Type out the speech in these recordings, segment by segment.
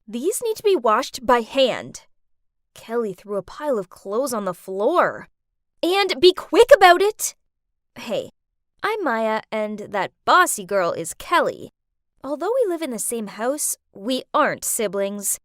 These need to be washed by hand. Kelly threw a pile of clothes on the floor. And be quick about it! Hey, I'm Maya, and that bossy girl is Kelly. Although we live in the same house, we aren't siblings.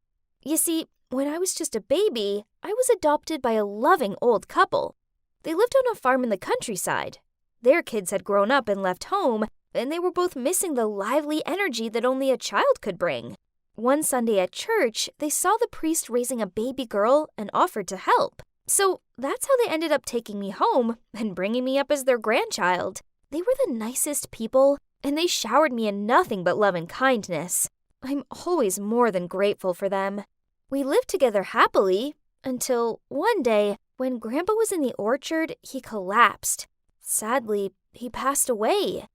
You see, when I was just a baby, I was adopted by a loving old couple. They lived on a farm in the countryside. Their kids had grown up and left home, and they were both missing the lively energy that only a child could bring. One Sunday at church, they saw the priest raising a baby girl and offered to help. So that's how they ended up taking me home and bringing me up as their grandchild. They were the nicest people, and they showered me in nothing but love and kindness. I'm always more than grateful for them. We lived together happily until one day, when Grandpa was in the orchard, he collapsed. Sadly, he passed away.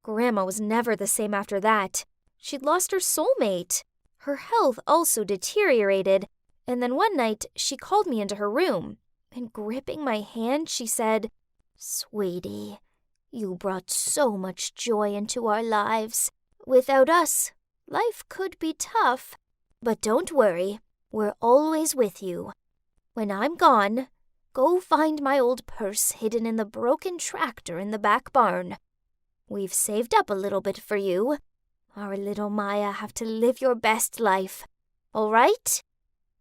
Grandma was never the same after that. She'd lost her soulmate. Her health also deteriorated, and then one night she called me into her room, and gripping my hand, she said, "Sweetie, you brought so much joy into our lives. Without us, life could be tough. But don't worry, we're always with you. When I'm gone, go find my old purse hidden in the broken tractor in the back barn. We've saved up a little bit for you. Our little Maya have to live your best life. All right?"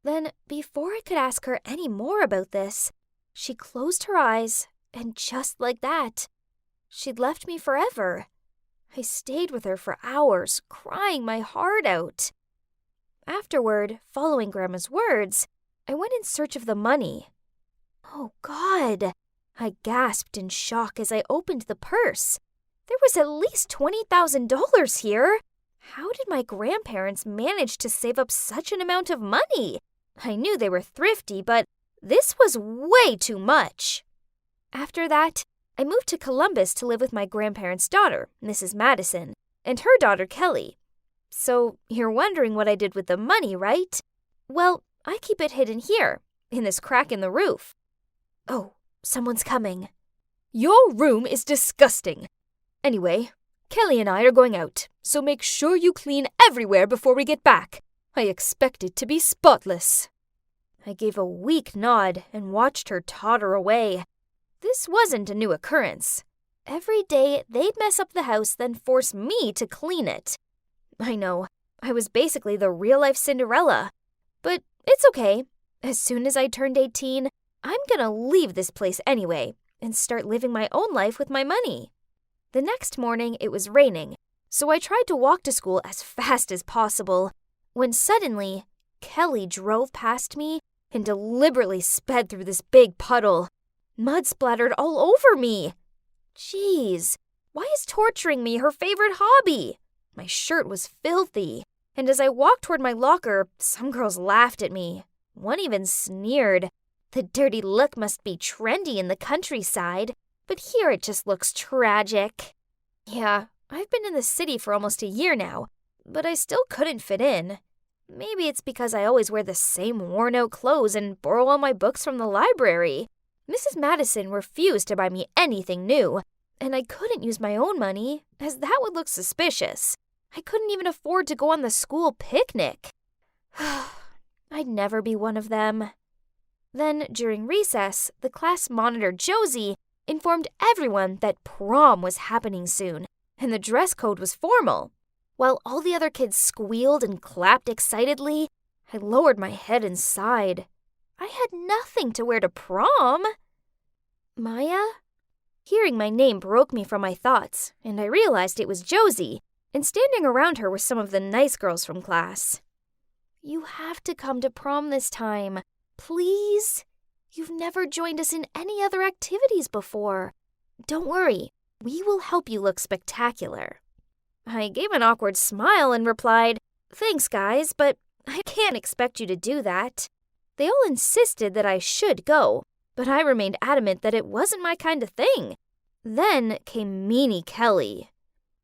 Then, before I could ask her any more about this, she closed her eyes, and just like that, she'd left me forever. I stayed with her for hours, crying my heart out. Afterward, following Grandma's words, I went in search of the money. Oh, God! I gasped in shock as I opened the purse. There was at least $20,000 here. How did my grandparents manage to save up such an amount of money? I knew they were thrifty, but this was way too much. After that, I moved to Columbus to live with my grandparents' daughter, Mrs. Madison, and her daughter, Kelly. So you're wondering what I did with the money, right? Well, I keep it hidden here, in this crack in the roof. Oh, someone's coming. Your room is disgusting. Anyway, Kelly and I are going out, so make sure you clean everywhere before we get back. I expect it to be spotless. I gave a weak nod and watched her totter away. This wasn't a new occurrence. Every day, they'd mess up the house, then force me to clean it. I know, I was basically the real-life Cinderella. But it's okay. As soon as I turned 18, I'm gonna leave this place anyway and start living my own life with my money. The next morning, it was raining, so I tried to walk to school as fast as possible, when suddenly, Kelly drove past me and deliberately sped through this big puddle. Mud splattered all over me. Jeez, why is torturing me her favorite hobby? My shirt was filthy, and as I walked toward my locker, some girls laughed at me. One even sneered. The dirty look must be trendy in the countryside, but here it just looks tragic. Yeah, I've been in the city for almost a year now, but I still couldn't fit in. Maybe it's because I always wear the same worn-out clothes and borrow all my books from the library. Mrs. Madison refused to buy me anything new, and I couldn't use my own money, as that would look suspicious. I couldn't even afford to go on the school picnic. I'd never be one of them. Then, during recess, the class monitor, Josie, informed everyone that prom was happening soon, and the dress code was formal. While all the other kids squealed and clapped excitedly, I lowered my head and sighed. I had nothing to wear to prom. Maya? Hearing my name broke me from my thoughts, and I realized it was Josie, and standing around her were some of the nice girls from class. You have to come to prom this time, please. You've never joined us in any other activities before. Don't worry, we will help you look spectacular. I gave an awkward smile and replied, "Thanks, guys, but I can't expect you to do that." They all insisted that I should go, but I remained adamant that it wasn't my kind of thing. Then came Meanie Kelly.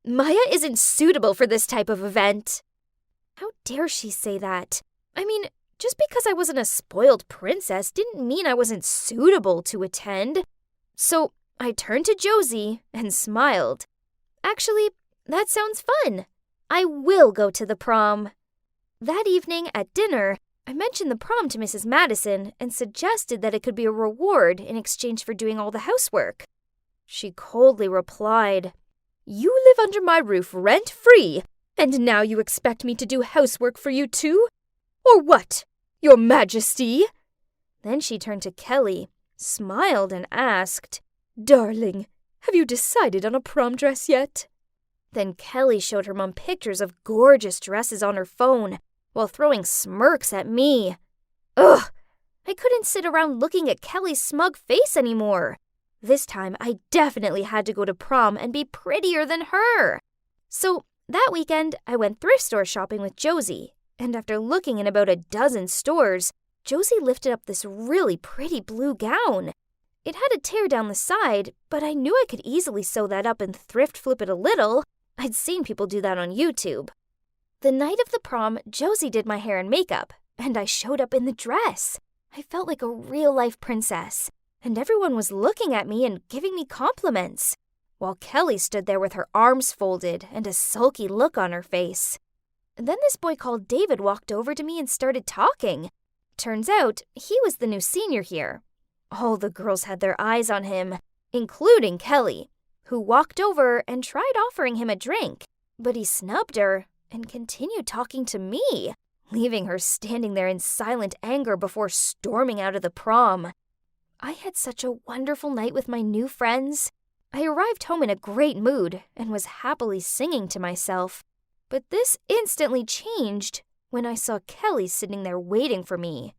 Maya isn't suitable for this type of event. How dare she say that? I mean, just because I wasn't a spoiled princess didn't mean I wasn't suitable to attend. So I turned to Josie and smiled. Actually, that sounds fun. I will go to the prom. That evening at dinner, I mentioned the prom to Mrs. Madison and suggested that it could be a reward in exchange for doing all the housework. She coldly replied, "You live under my roof rent-free, and now you expect me to do housework for you too? Or what, Your Majesty?" Then she turned to Kelly, smiled, and asked, "Darling, have you decided on a prom dress yet?" Then Kelly showed her mom pictures of gorgeous dresses on her phone while throwing smirks at me. Ugh! I couldn't sit around looking at Kelly's smug face anymore. This time, I definitely had to go to prom and be prettier than her. So that weekend, I went thrift store shopping with Josie, and after looking in about a dozen stores, Josie lifted up this really pretty blue gown. It had a tear down the side, but I knew I could easily sew that up and thrift flip it a little. I'd seen people do that on YouTube. The night of the prom, Josie did my hair and makeup, and I showed up in the dress. I felt like a real-life princess, and everyone was looking at me and giving me compliments, while Kelly stood there with her arms folded and a sulky look on her face. Then this boy called David walked over to me and started talking. Turns out, he was the new senior here. All the girls had their eyes on him, including Kelly, who walked over and tried offering him a drink, but he snubbed her and continued talking to me, leaving her standing there in silent anger before storming out of the prom. I had such a wonderful night with my new friends. I arrived home in a great mood and was happily singing to myself. But this instantly changed when I saw Kelly sitting there waiting for me.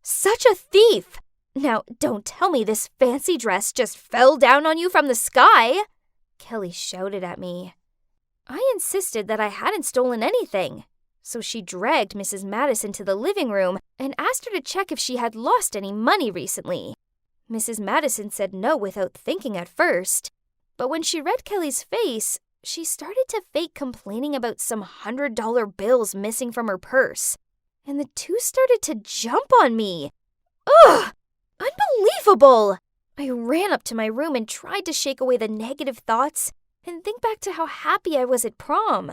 Such a thief! Now, don't tell me this fancy dress just fell down on you from the sky! Kelly shouted at me. I insisted that I hadn't stolen anything, so she dragged Mrs. Madison to the living room and asked her to check if she had lost any money recently. Mrs. Madison said no without thinking at first, but when she read Kelly's face, she started to fake complaining about some $100 bills missing from her purse, and the two started to jump on me. Ugh! Unbelievable! I ran up to my room and tried to shake away the negative thoughts and think back to how happy I was at prom.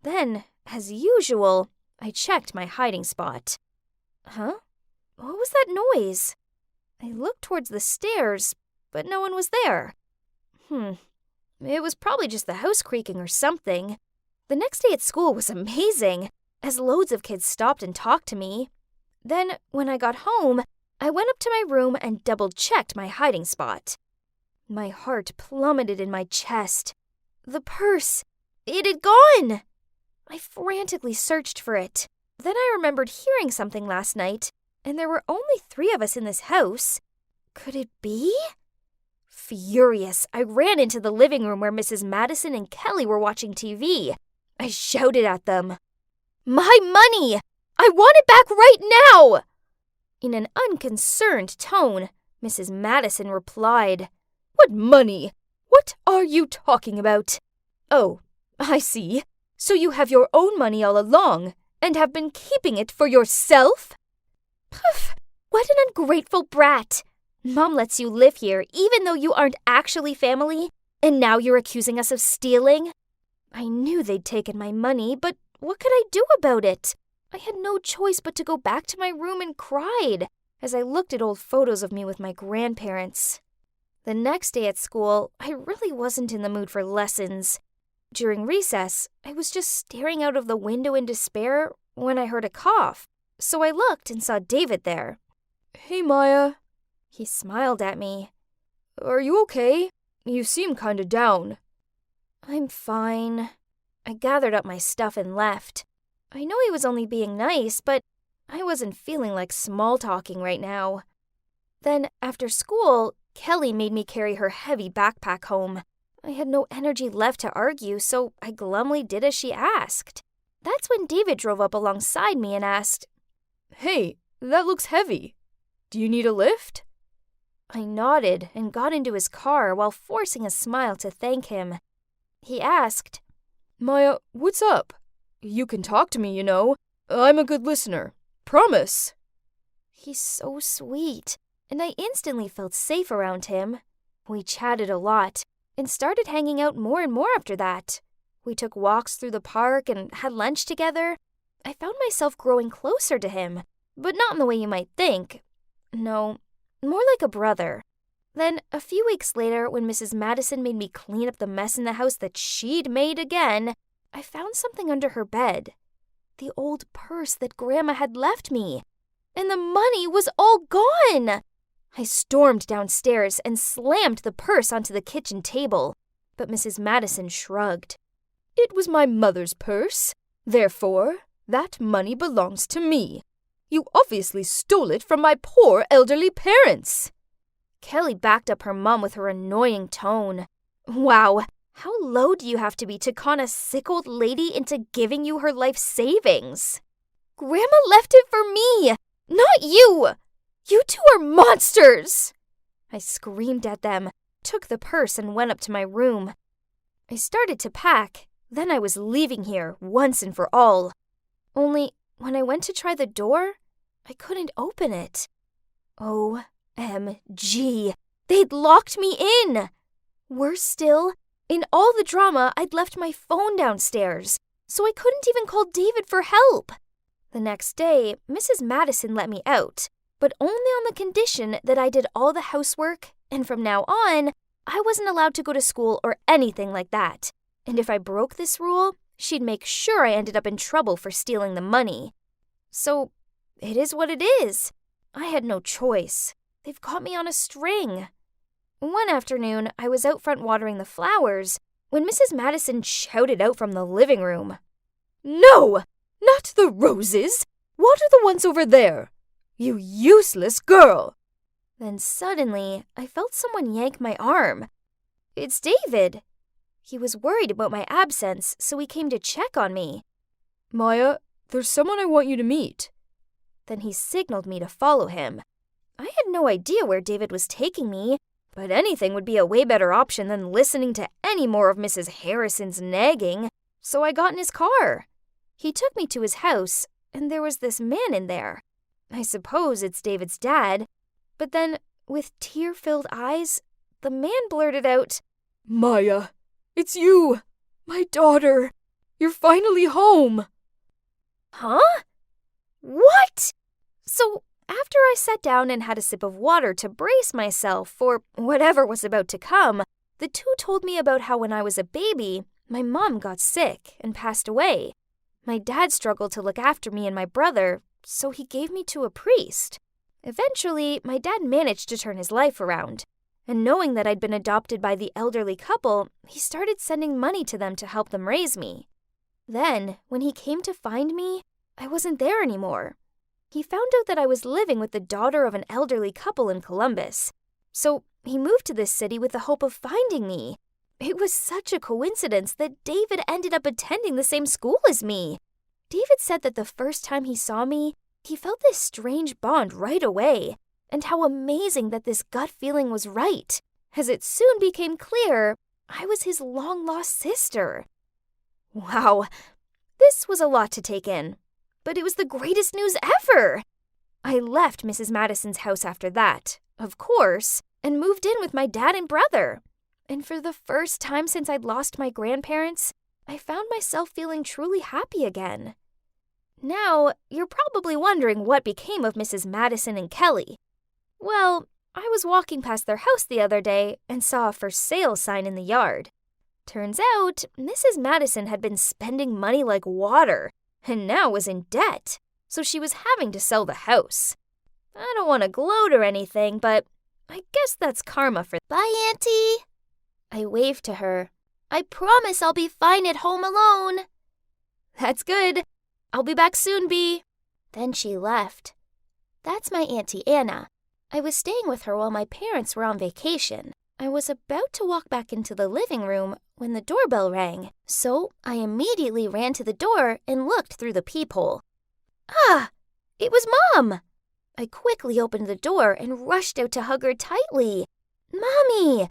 Then, as usual, I checked my hiding spot. Huh? What was that noise? I looked towards the stairs, but no one was there. It was probably just the house creaking or something. The next day at school was amazing, as loads of kids stopped and talked to me. Then, when I got home, I went up to my room and double-checked my hiding spot. My heart plummeted in my chest. The purse! It had gone! I frantically searched for it. Then I remembered hearing something last night, and there were only 3 of us in this house. Could it be? Furious, I ran into the living room where Mrs. Madison and Kelly were watching TV. I shouted at them, "My money! I want it back right now!" In an unconcerned tone, Mrs. Madison replied, "What money? What are you talking about? Oh, I see. So you have your own money all along and have been keeping it for yourself?" Poof! What an ungrateful brat! Mom lets you live here even though you aren't actually family, and now you're accusing us of stealing? I knew they'd taken my money, but what could I do about it? I had no choice but to go back to my room and cried as I looked at old photos of me with my grandparents. The next day at school, I really wasn't in the mood for lessons. During recess, I was just staring out of the window in despair when I heard a cough, so I looked and saw David there. "Hey, Maya." He smiled at me. "Are you okay? You seem kinda down." "I'm fine." I gathered up my stuff and left. I know he was only being nice, but I wasn't feeling like small-talking right now. Then, after school, Kelly made me carry her heavy backpack home. I had no energy left to argue, so I glumly did as she asked. That's when David drove up alongside me and asked, "Hey, that looks heavy. Do you need a lift?" I nodded and got into his car while forcing a smile to thank him. He asked, "Maya, what's up? You can talk to me, you know. I'm a good listener. Promise." He's so sweet, and I instantly felt safe around him. We chatted a lot and started hanging out more and more after that. We took walks through the park and had lunch together. I found myself growing closer to him, but not in the way you might think. No, more like a brother. Then, a few weeks later, when Mrs. Madison made me clean up the mess in the house that she'd made again, I found something under her bed. The old purse that Grandma had left me. And the money was all gone! I stormed downstairs and slammed the purse onto the kitchen table, but Mrs. Madison shrugged. "It was my mother's purse. Therefore, that money belongs to me. You obviously stole it from my poor elderly parents." Kelly backed up her mom with her annoying tone. Wow, how low do you have to be to con a sick old lady into giving you her life savings? Grandma left it for me, not you! You two are monsters! I screamed at them, took the purse, and went up to my room. I started to pack, then I was leaving here once and for all. Only, when I went to try the door, I couldn't open it. OMG, they'd locked me in! Worse still, in all the drama, I'd left my phone downstairs, so I couldn't even call David for help. The next day, Mrs. Madison let me out, but only on the condition that I did all the housework, and from now on, I wasn't allowed to go to school or anything like that. And if I broke this rule, she'd make sure I ended up in trouble for stealing the money. So, it is what it is. I had no choice. They've got me on a string. One afternoon, I was out front watering the flowers when Mrs. Madison shouted out from the living room. "No! Not the roses! Water the ones over there! You useless girl!" Then suddenly, I felt someone yank my arm. It's David. He was worried about my absence, so he came to check on me. "Maya, there's someone I want you to meet." Then he signaled me to follow him. I had no idea where David was taking me, but anything would be a way better option than listening to any more of Mrs. Harrison's nagging, so I got in his car. He took me to his house, and there was this man in there. I suppose it's David's dad, but then, with tear-filled eyes, the man blurted out, "Maya, it's you, my daughter. You're finally home." Huh? What? So, after I sat down and had a sip of water to brace myself for whatever was about to come, the two told me about how when I was a baby, my mom got sick and passed away. My dad struggled to look after me and my brother, so he gave me to a priest. Eventually, my dad managed to turn his life around, and knowing that I'd been adopted by the elderly couple, he started sending money to them to help them raise me. Then, when he came to find me, I wasn't there anymore. He found out that I was living with the daughter of an elderly couple in Columbus, so he moved to this city with the hope of finding me. It was such a coincidence that David ended up attending the same school as me. David said that the first time he saw me, he felt this strange bond right away, and how amazing that this gut feeling was right, as it soon became clear I was his long-lost sister. Wow, this was a lot to take in, but it was the greatest news ever! I left Mrs. Madison's house after that, of course, and moved in with my dad and brother. And for the first time since I'd lost my grandparents, I found myself feeling truly happy again. Now, you're probably wondering what became of Mrs. Madison and Kelly. Well, I was walking past their house the other day and saw a for sale sign in the yard. Turns out, Mrs. Madison had been spending money like water, and now was in debt, so she was having to sell the house. I don't want to gloat or anything, but I guess that's karma for— "Bye, Auntie." I waved to her. "I promise I'll be fine at home alone." "That's good. I'll be back soon, Bee." Then she left. That's my Auntie Anna. I was staying with her while my parents were on vacation. I was about to walk back into the living room when the doorbell rang, so I immediately ran to the door and looked through the peephole. Ah! It was Mom! I quickly opened the door and rushed out to hug her tightly. "Mommy!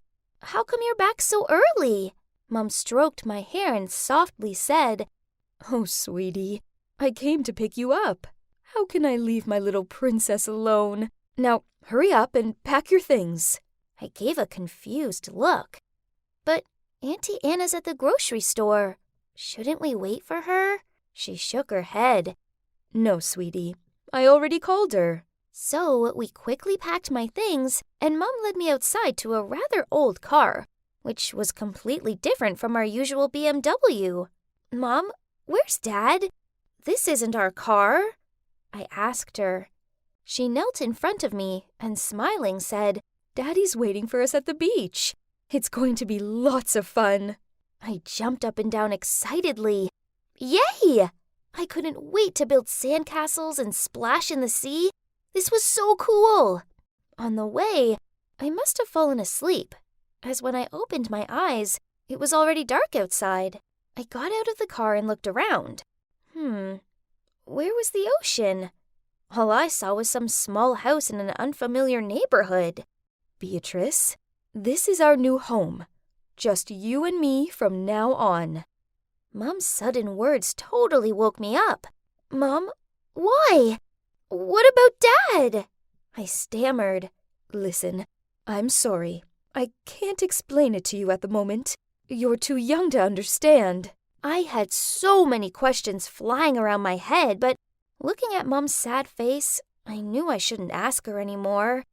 How come you're back so early?" Mom stroked my hair and softly said, "Oh, sweetie, I came to pick you up. How can I leave my little princess alone? Now, hurry up and pack your things." I gave a confused look. "But Auntie Anna's at the grocery store. Shouldn't we wait for her?" She shook her head. No, sweetie. I already called her. So we quickly packed my things, and Mom led me outside to a rather old car, which was completely different from our usual BMW. Mom, where's Dad? This isn't our car, I asked her. She knelt in front of me and, smiling, said, Daddy's waiting for us at the beach. It's going to be lots of fun. I jumped up and down excitedly. Yay! I couldn't wait to build sandcastles and splash in the sea. This was so cool. On the way, I must have fallen asleep, as when I opened my eyes, it was already dark outside. I got out of the car and looked around. Where was the ocean? All I saw was some small house in an unfamiliar neighborhood. Beatrice, this is our new home. Just you and me from now on. Mom's sudden words totally woke me up. Mom, why? What about Dad? I stammered. Listen, I'm sorry. I can't explain it to you at the moment. You're too young to understand. I had so many questions flying around my head, but looking at Mom's sad face, I knew I shouldn't ask her anymore.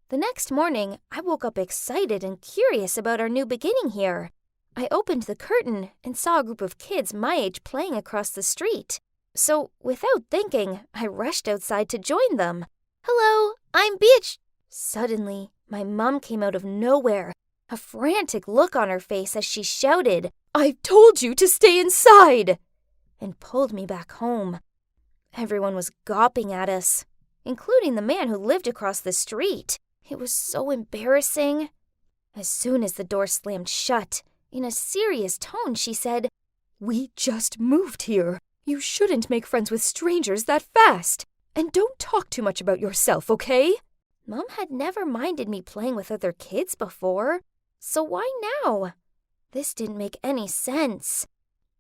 The next morning, I woke up excited and curious about our new beginning here. I opened the curtain and saw a group of kids my age playing across the street. So, without thinking, I rushed outside to join them. Hello, I'm Beach. Suddenly, my mom came out of nowhere, a frantic look on her face as she shouted, I've told you to stay inside! And pulled me back home. Everyone was gawping at us, including the man who lived across the street. It was so embarrassing. As soon as the door slammed shut, in a serious tone, she said, We just moved here. You shouldn't make friends with strangers that fast. And don't talk too much about yourself, okay? Mom had never minded me playing with other kids before, so why now? This didn't make any sense.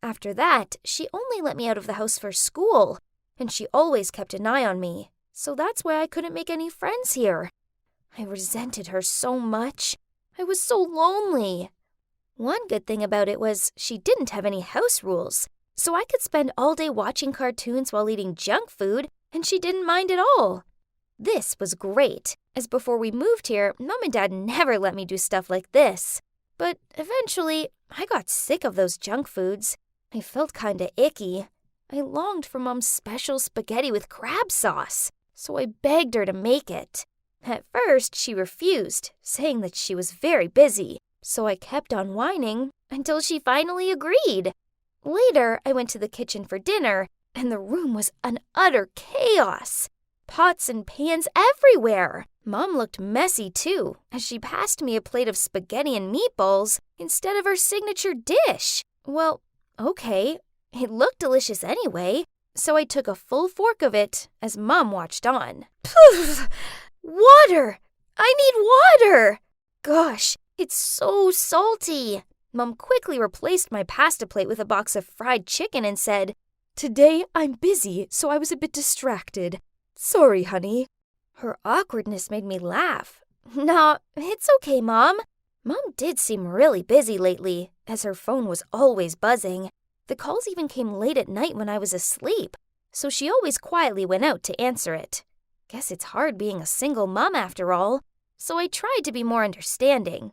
After that, she only let me out of the house for school, and she always kept an eye on me, so that's why I couldn't make any friends here. I resented her so much. I was so lonely. One good thing about it was she didn't have any house rules, so I could spend all day watching cartoons while eating junk food, and she didn't mind at all. This was great, as before we moved here, Mom and Dad never let me do stuff like this. But eventually, I got sick of those junk foods. I felt kinda icky. I longed for Mom's special spaghetti with crab sauce, so I begged her to make it. At first, she refused, saying that she was very busy, so I kept on whining until she finally agreed. Later, I went to the kitchen for dinner, and the room was an utter chaos. Pots and pans everywhere. Mom looked messy too, as she passed me a plate of spaghetti and meatballs instead of her signature dish. Well, okay, it looked delicious anyway, so I took a full fork of it as Mom watched on. Poof! Water! I need water! Gosh, it's so salty. Mom quickly replaced my pasta plate with a box of fried chicken and said, Today I'm busy, so I was a bit distracted. Sorry, honey. Her awkwardness made me laugh. Nah, it's okay, Mom. Mom did seem really busy lately, as her phone was always buzzing. The calls even came late at night when I was asleep, so she always quietly went out to answer it. Guess it's hard being a single mom after all, so I tried to be more understanding.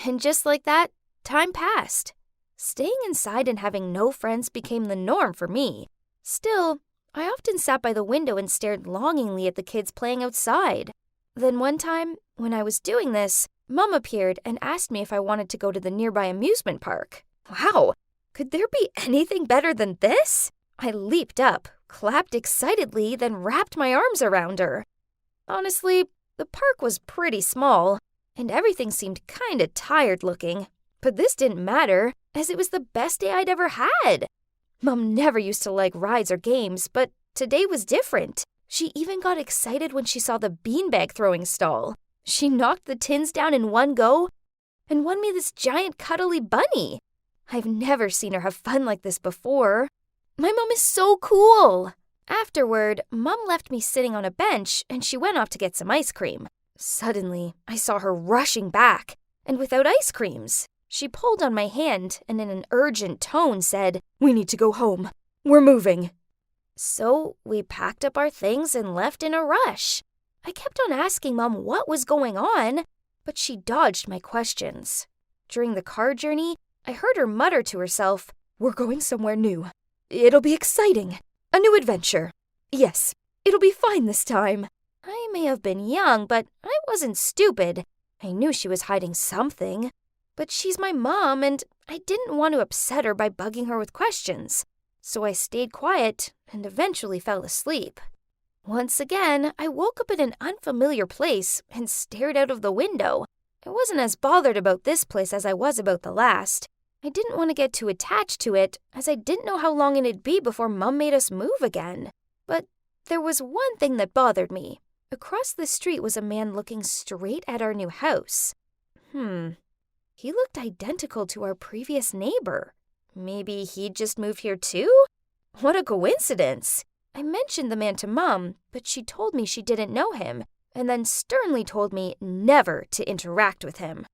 And just like that, time passed. Staying inside and having no friends became the norm for me. Still, I often sat by the window and stared longingly at the kids playing outside. Then one time, when I was doing this, Mom appeared and asked me if I wanted to go to the nearby amusement park. Wow, could there be anything better than this? I leaped up, clapped excitedly, then wrapped my arms around her. Honestly, the park was pretty small, and everything seemed kinda tired looking. But this didn't matter, as it was the best day I'd ever had. Mom never used to like rides or games, but today was different. She even got excited when she saw the beanbag throwing stall. She knocked the tins down in one go and won me this giant cuddly bunny. I've never seen her have fun like this before. My mom is so cool. Afterward, Mom left me sitting on a bench and she went off to get some ice cream. Suddenly, I saw her rushing back, and without ice creams. She pulled on my hand and in an urgent tone said, We need to go home. We're moving. So we packed up our things and left in a rush. I kept on asking Mom what was going on, but she dodged my questions. During the car journey, I heard her mutter to herself, "We're going somewhere new. It'll be exciting. A new adventure. Yes, it'll be fine this time." I may have been young, but I wasn't stupid. I knew she was hiding something. But she's my mom, and I didn't want to upset her by bugging her with questions. So I stayed quiet and eventually fell asleep. Once again, I woke up in an unfamiliar place and stared out of the window. I wasn't as bothered about this place as I was about the last. I didn't want to get too attached to it, as I didn't know how long it'd be before Mom made us move again. But there was one thing that bothered me. Across the street was a man looking straight at our new house. He looked identical to our previous neighbor. Maybe he'd just moved here too? What a coincidence! I mentioned the man to Mom, but she told me she didn't know him, and then sternly told me never to interact with him.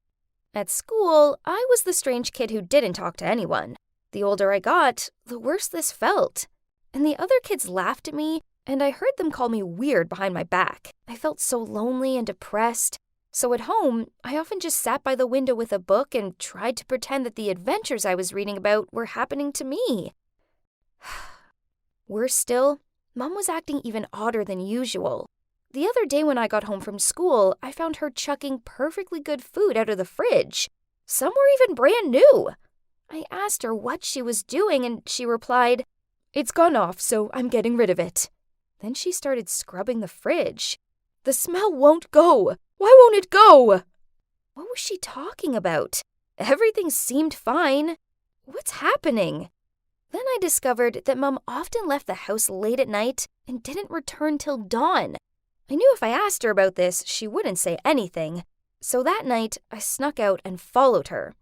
At school, I was the strange kid who didn't talk to anyone. The older I got, the worse this felt. And the other kids laughed at me, and I heard them call me weird behind my back. I felt so lonely and depressed. So at home, I often just sat by the window with a book and tried to pretend that the adventures I was reading about were happening to me. Worse still, Mom was acting even odder than usual. The other day when I got home from school, I found her chucking perfectly good food out of the fridge. Some were even brand new. I asked her what she was doing, and she replied, "It's gone off, so I'm getting rid of it." Then she started scrubbing the fridge. "The smell won't go. Why won't it go?" What was she talking about? Everything seemed fine. What's happening? Then I discovered that Mom often left the house late at night and didn't return till dawn. I knew if I asked her about this, she wouldn't say anything. So that night, I snuck out and followed her.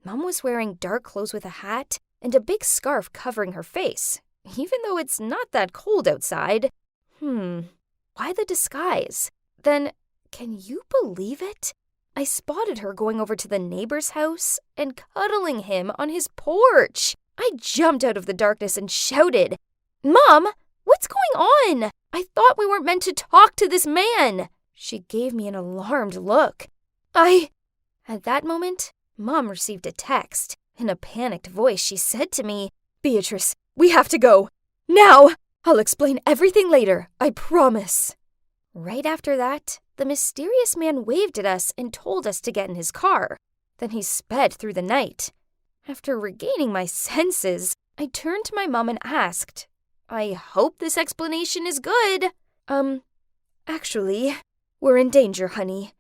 Mom was wearing dark clothes with a hat and a big scarf covering her face, even though it's not that cold outside. Why the disguise? Then, can you believe it? I spotted her going over to the neighbor's house and cuddling him on his porch. I jumped out of the darkness and shouted, "Mom, what's going on? I thought we weren't meant to talk to this man." She gave me an alarmed look. At that moment, Mom received a text. In a panicked voice, she said to me, "Beatrice, we have to go. Now! I'll explain everything later, I promise." Right after that, the mysterious man waved at us and told us to get in his car. Then he sped through the night. After regaining my senses, I turned to my mom and asked, "I hope this explanation is good." Actually, we're in danger, honey.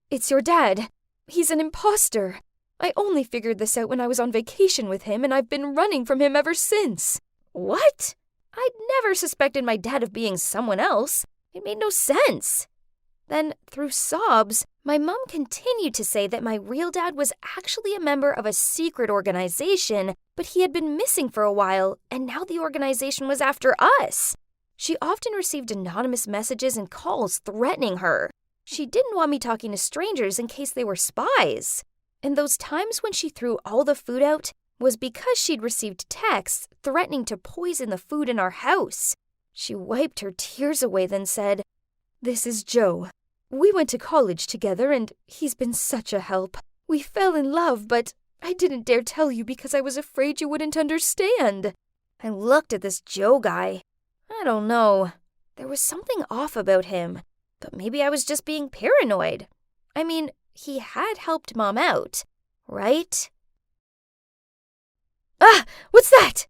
It's your dad. He's an imposter. I only figured this out when I was on vacation with him, and I've been running from him ever since." What? I'd never suspected my dad of being someone else. It made no sense. Then, through sobs, my mom continued to say that my real dad was actually a member of a secret organization, but he had been missing for a while, and now the organization was after us. She often received anonymous messages and calls threatening her. She didn't want me talking to strangers in case they were spies. And those times when she threw all the food out was because she'd received texts threatening to poison the food in our house. She wiped her tears away, then said, "This is Joe. We went to college together, and he's been such a help. We fell in love, but I didn't dare tell you because I was afraid you wouldn't understand." I looked at this Joe guy. I don't know. There was something off about him, but maybe I was just being paranoid. I mean, he had helped Mom out, right? What's that?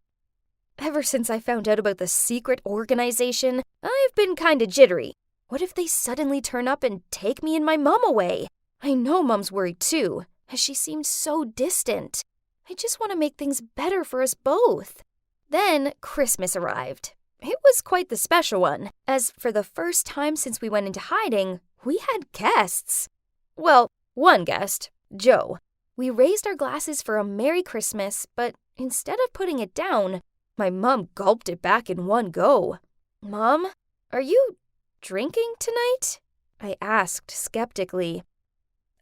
Ever since I found out about the secret organization, I've been kinda jittery. What if they suddenly turn up and take me and my mom away? I know Mom's worried too, as she seemed so distant. I just want to make things better for us both. Then Christmas arrived. It was quite the special one, as for the first time since we went into hiding, we had guests. Well, one guest, Joe. We raised our glasses for a Merry Christmas, but instead of putting it down, my mom gulped it back in one go. "Mom, are you drinking tonight?" I asked skeptically.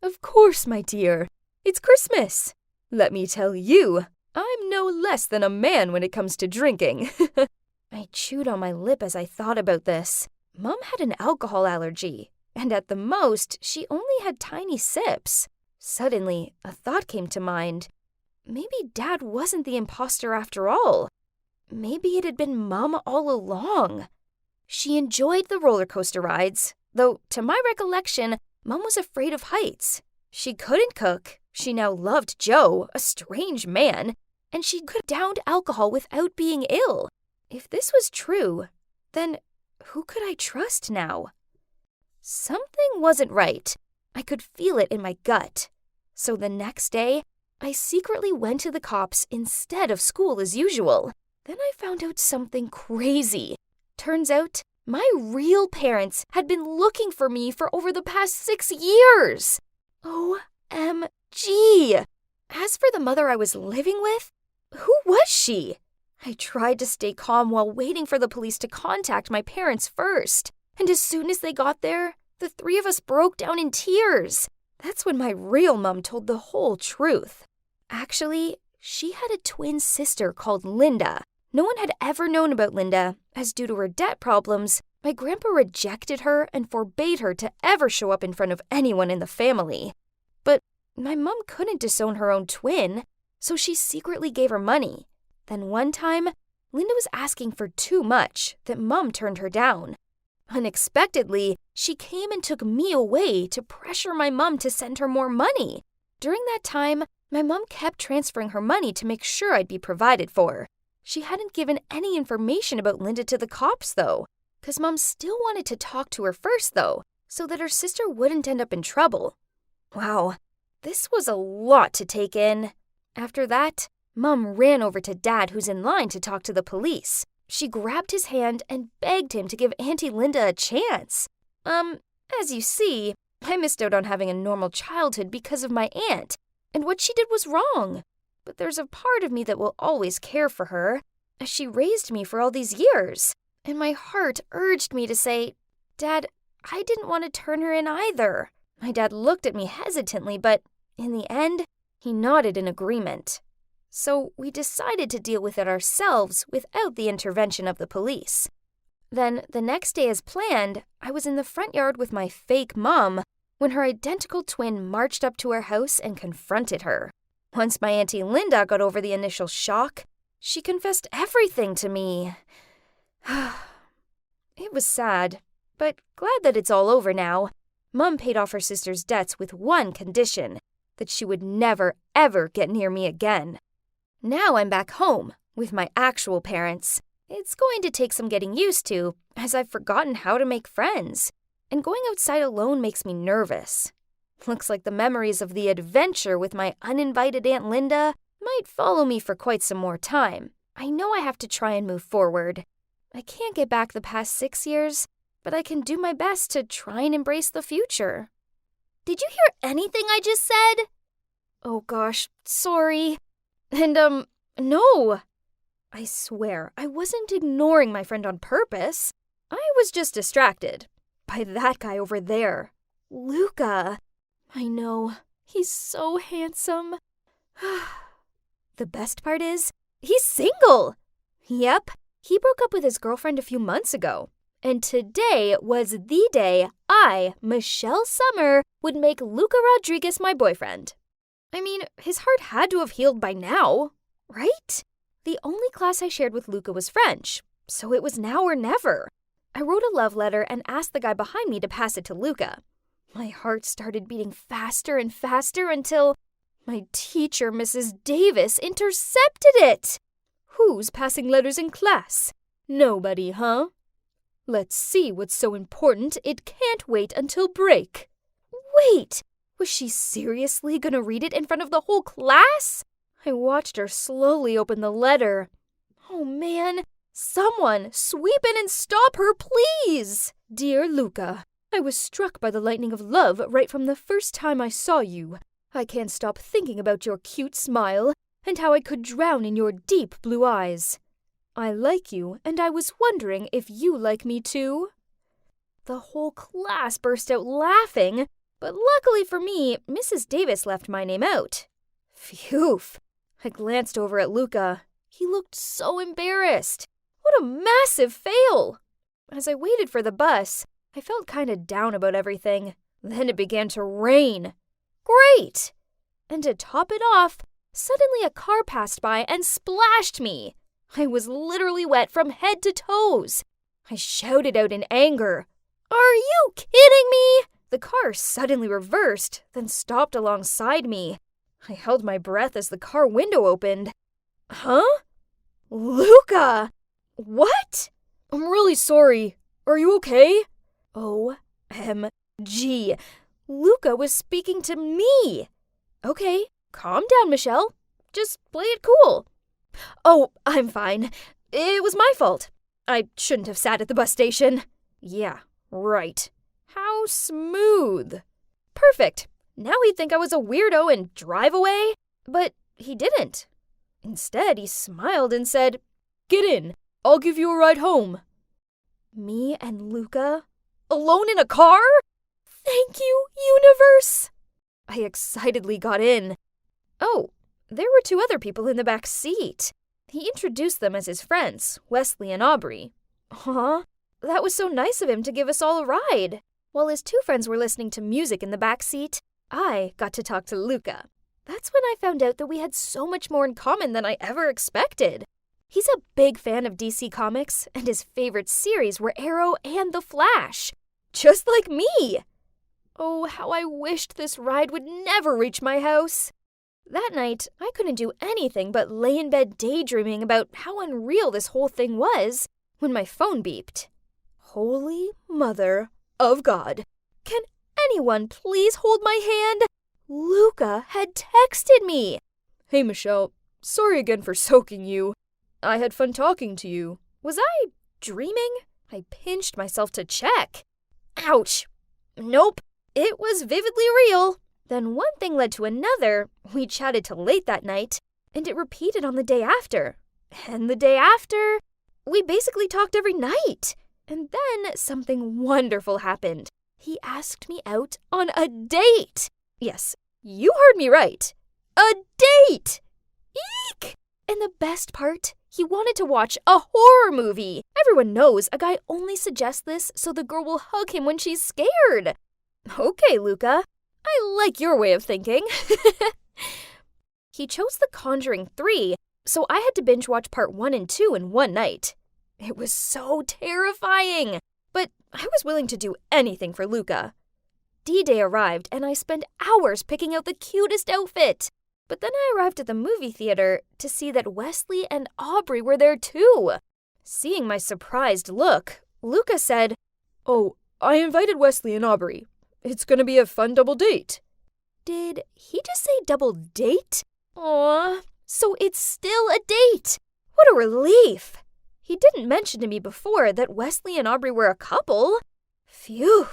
"Of course, my dear. It's Christmas. Let me tell you, I'm no less than a man when it comes to drinking." I chewed on my lip as I thought about this. Mom had an alcohol allergy, and at the most, she only had tiny sips. Suddenly, a thought came to mind. Maybe Dad wasn't the imposter after all. Maybe it had been Mom all along. She enjoyed the roller coaster rides, though to my recollection, Mom was afraid of heights. She couldn't cook. She now loved Joe, a strange man, and she could down alcohol without being ill. If this was true, then who could I trust now? Something wasn't right. I could feel it in my gut. So the next day, I secretly went to the cops instead of school as usual. Then I found out something crazy. Turns out, my real parents had been looking for me for over the past 6 years. OMG! As for the mother I was living with, who was she? I tried to stay calm while waiting for the police to contact my parents first. And as soon as they got there, the three of us broke down in tears. That's when my real mom told the whole truth. Actually, she had a twin sister called Linda. No one had ever known about Linda, as due to her debt problems, my grandpa rejected her and forbade her to ever show up in front of anyone in the family. But my mom couldn't disown her own twin, so she secretly gave her money. Then one time, Linda was asking for too much that Mom turned her down. Unexpectedly, she came and took me away to pressure my mom to send her more money. During that time, my mom kept transferring her money to make sure I'd be provided for. She hadn't given any information about Linda to the cops, though, because Mom still wanted to talk to her first, though, so that her sister wouldn't end up in trouble. Wow, this was a lot to take in. After that, Mom ran over to Dad, who's in line to talk to the police. She grabbed his hand and begged him to give Auntie Linda a chance. As you see, I missed out on having a normal childhood because of my aunt, and what she did was wrong. But there's a part of me that will always care for her, as she raised me for all these years. And my heart urged me to say, Dad, I didn't want to turn her in either. My dad looked at me hesitantly, but in the end, he nodded in agreement. So we decided to deal with it ourselves without the intervention of the police. Then, the next day as planned, I was in the front yard with my fake mom when her identical twin marched up to her house and confronted her. Once my Auntie Linda got over the initial shock, she confessed everything to me. It was sad, but glad that it's all over now. Mom paid off her sister's debts with one condition, that she would never, ever get near me again. Now I'm back home with my actual parents. It's going to take some getting used to, as I've forgotten how to make friends, and going outside alone makes me nervous. Looks like the memories of the adventure with my uninvited Aunt Linda might follow me for quite some more time. I know I have to try and move forward. I can't get back the past 6 years, but I can do my best to try and embrace the future. Did you hear anything I just said? Oh gosh, sorry. And, no. I swear, I wasn't ignoring my friend on purpose. I was just distracted by that guy over there. Luca. I know, he's so handsome. The best part is, he's single. Yep, he broke up with his girlfriend a few months ago. And today was the day I, Michelle Summer, would make Luca Rodriguez my boyfriend. I mean, his heart had to have healed by now, right? The only class I shared with Luca was French, so it was now or never. I wrote a love letter and asked the guy behind me to pass it to Luca. My heart started beating faster and faster until my teacher, Mrs. Davis, intercepted it. Who's passing letters in class? Nobody, huh? Let's see what's so important it can't wait until break. Wait! Was she seriously gonna read it in front of the whole class? I watched her slowly open the letter. Oh man, someone sweep in and stop her, please! Dear Luca, I was struck by the lightning of love right from the first time I saw you. I can't stop thinking about your cute smile and how I could drown in your deep blue eyes. I like you, and I was wondering if you like me too. The whole class burst out laughing, but luckily for me, Mrs. Davis left my name out. Phew! I glanced over at Luca. He looked so embarrassed. What a massive fail! As I waited for the bus, I felt kinda down about everything. Then it began to rain. Great! And to top it off, suddenly a car passed by and splashed me. I was literally wet from head to toes. I shouted out in anger, "Are you kidding me?" The car suddenly reversed, then stopped alongside me. I held my breath as the car window opened. Huh? Luca! What? I'm really sorry. Are you okay? OMG. Luca was speaking to me. Okay, calm down, Michelle. Just play it cool. Oh, I'm fine. It was my fault. I shouldn't have sat at the bus station. Yeah, right. How smooth. Perfect. Now he'd think I was a weirdo and drive away. But he didn't. Instead, he smiled and said, "Get in. I'll give you a ride home." Me and Luca? Alone in a car? Thank you, universe! I excitedly got in. Oh, there were two other people in the back seat. He introduced them as his friends, Wesley and Aubrey. Aw, that was so nice of him to give us all a ride. While his two friends were listening to music in the back seat, I got to talk to Luca. That's when I found out that we had so much more in common than I ever expected. He's a big fan of DC Comics, and his favorite series were Arrow and The Flash. Just like me! Oh, how I wished this ride would never reach my house. That night, I couldn't do anything but lay in bed daydreaming about how unreal this whole thing was when my phone beeped. Holy Mother of God. Can anyone please hold my hand? Luca had texted me. Hey, Michelle. Sorry again for soaking you. I had fun talking to you. Was I dreaming? I pinched myself to check. Ouch. Nope. It was vividly real. Then one thing led to another. We chatted till late that night, and it repeated on the day after. And the day after, we basically talked every night. And then something wonderful happened. He asked me out on a date. Yes, you heard me right. A date! Eek! And the best part, he wanted to watch a horror movie. Everyone knows a guy only suggests this so the girl will hug him when she's scared. Okay, Luca. I like your way of thinking. He chose The Conjuring 3, so I had to binge watch part 1 and 2 in one night. It was so terrifying, but I was willing to do anything for Luca. D-Day arrived, and I spent hours picking out the cutest outfit. But then I arrived at the movie theater to see that Wesley and Aubrey were there too. Seeing my surprised look, Luca said, "Oh, I invited Wesley and Aubrey. It's gonna be a fun double date." Did he just say double date? Aw, so it's still a date. What a relief. He didn't mention to me before that Wesley and Aubrey were a couple. Phew.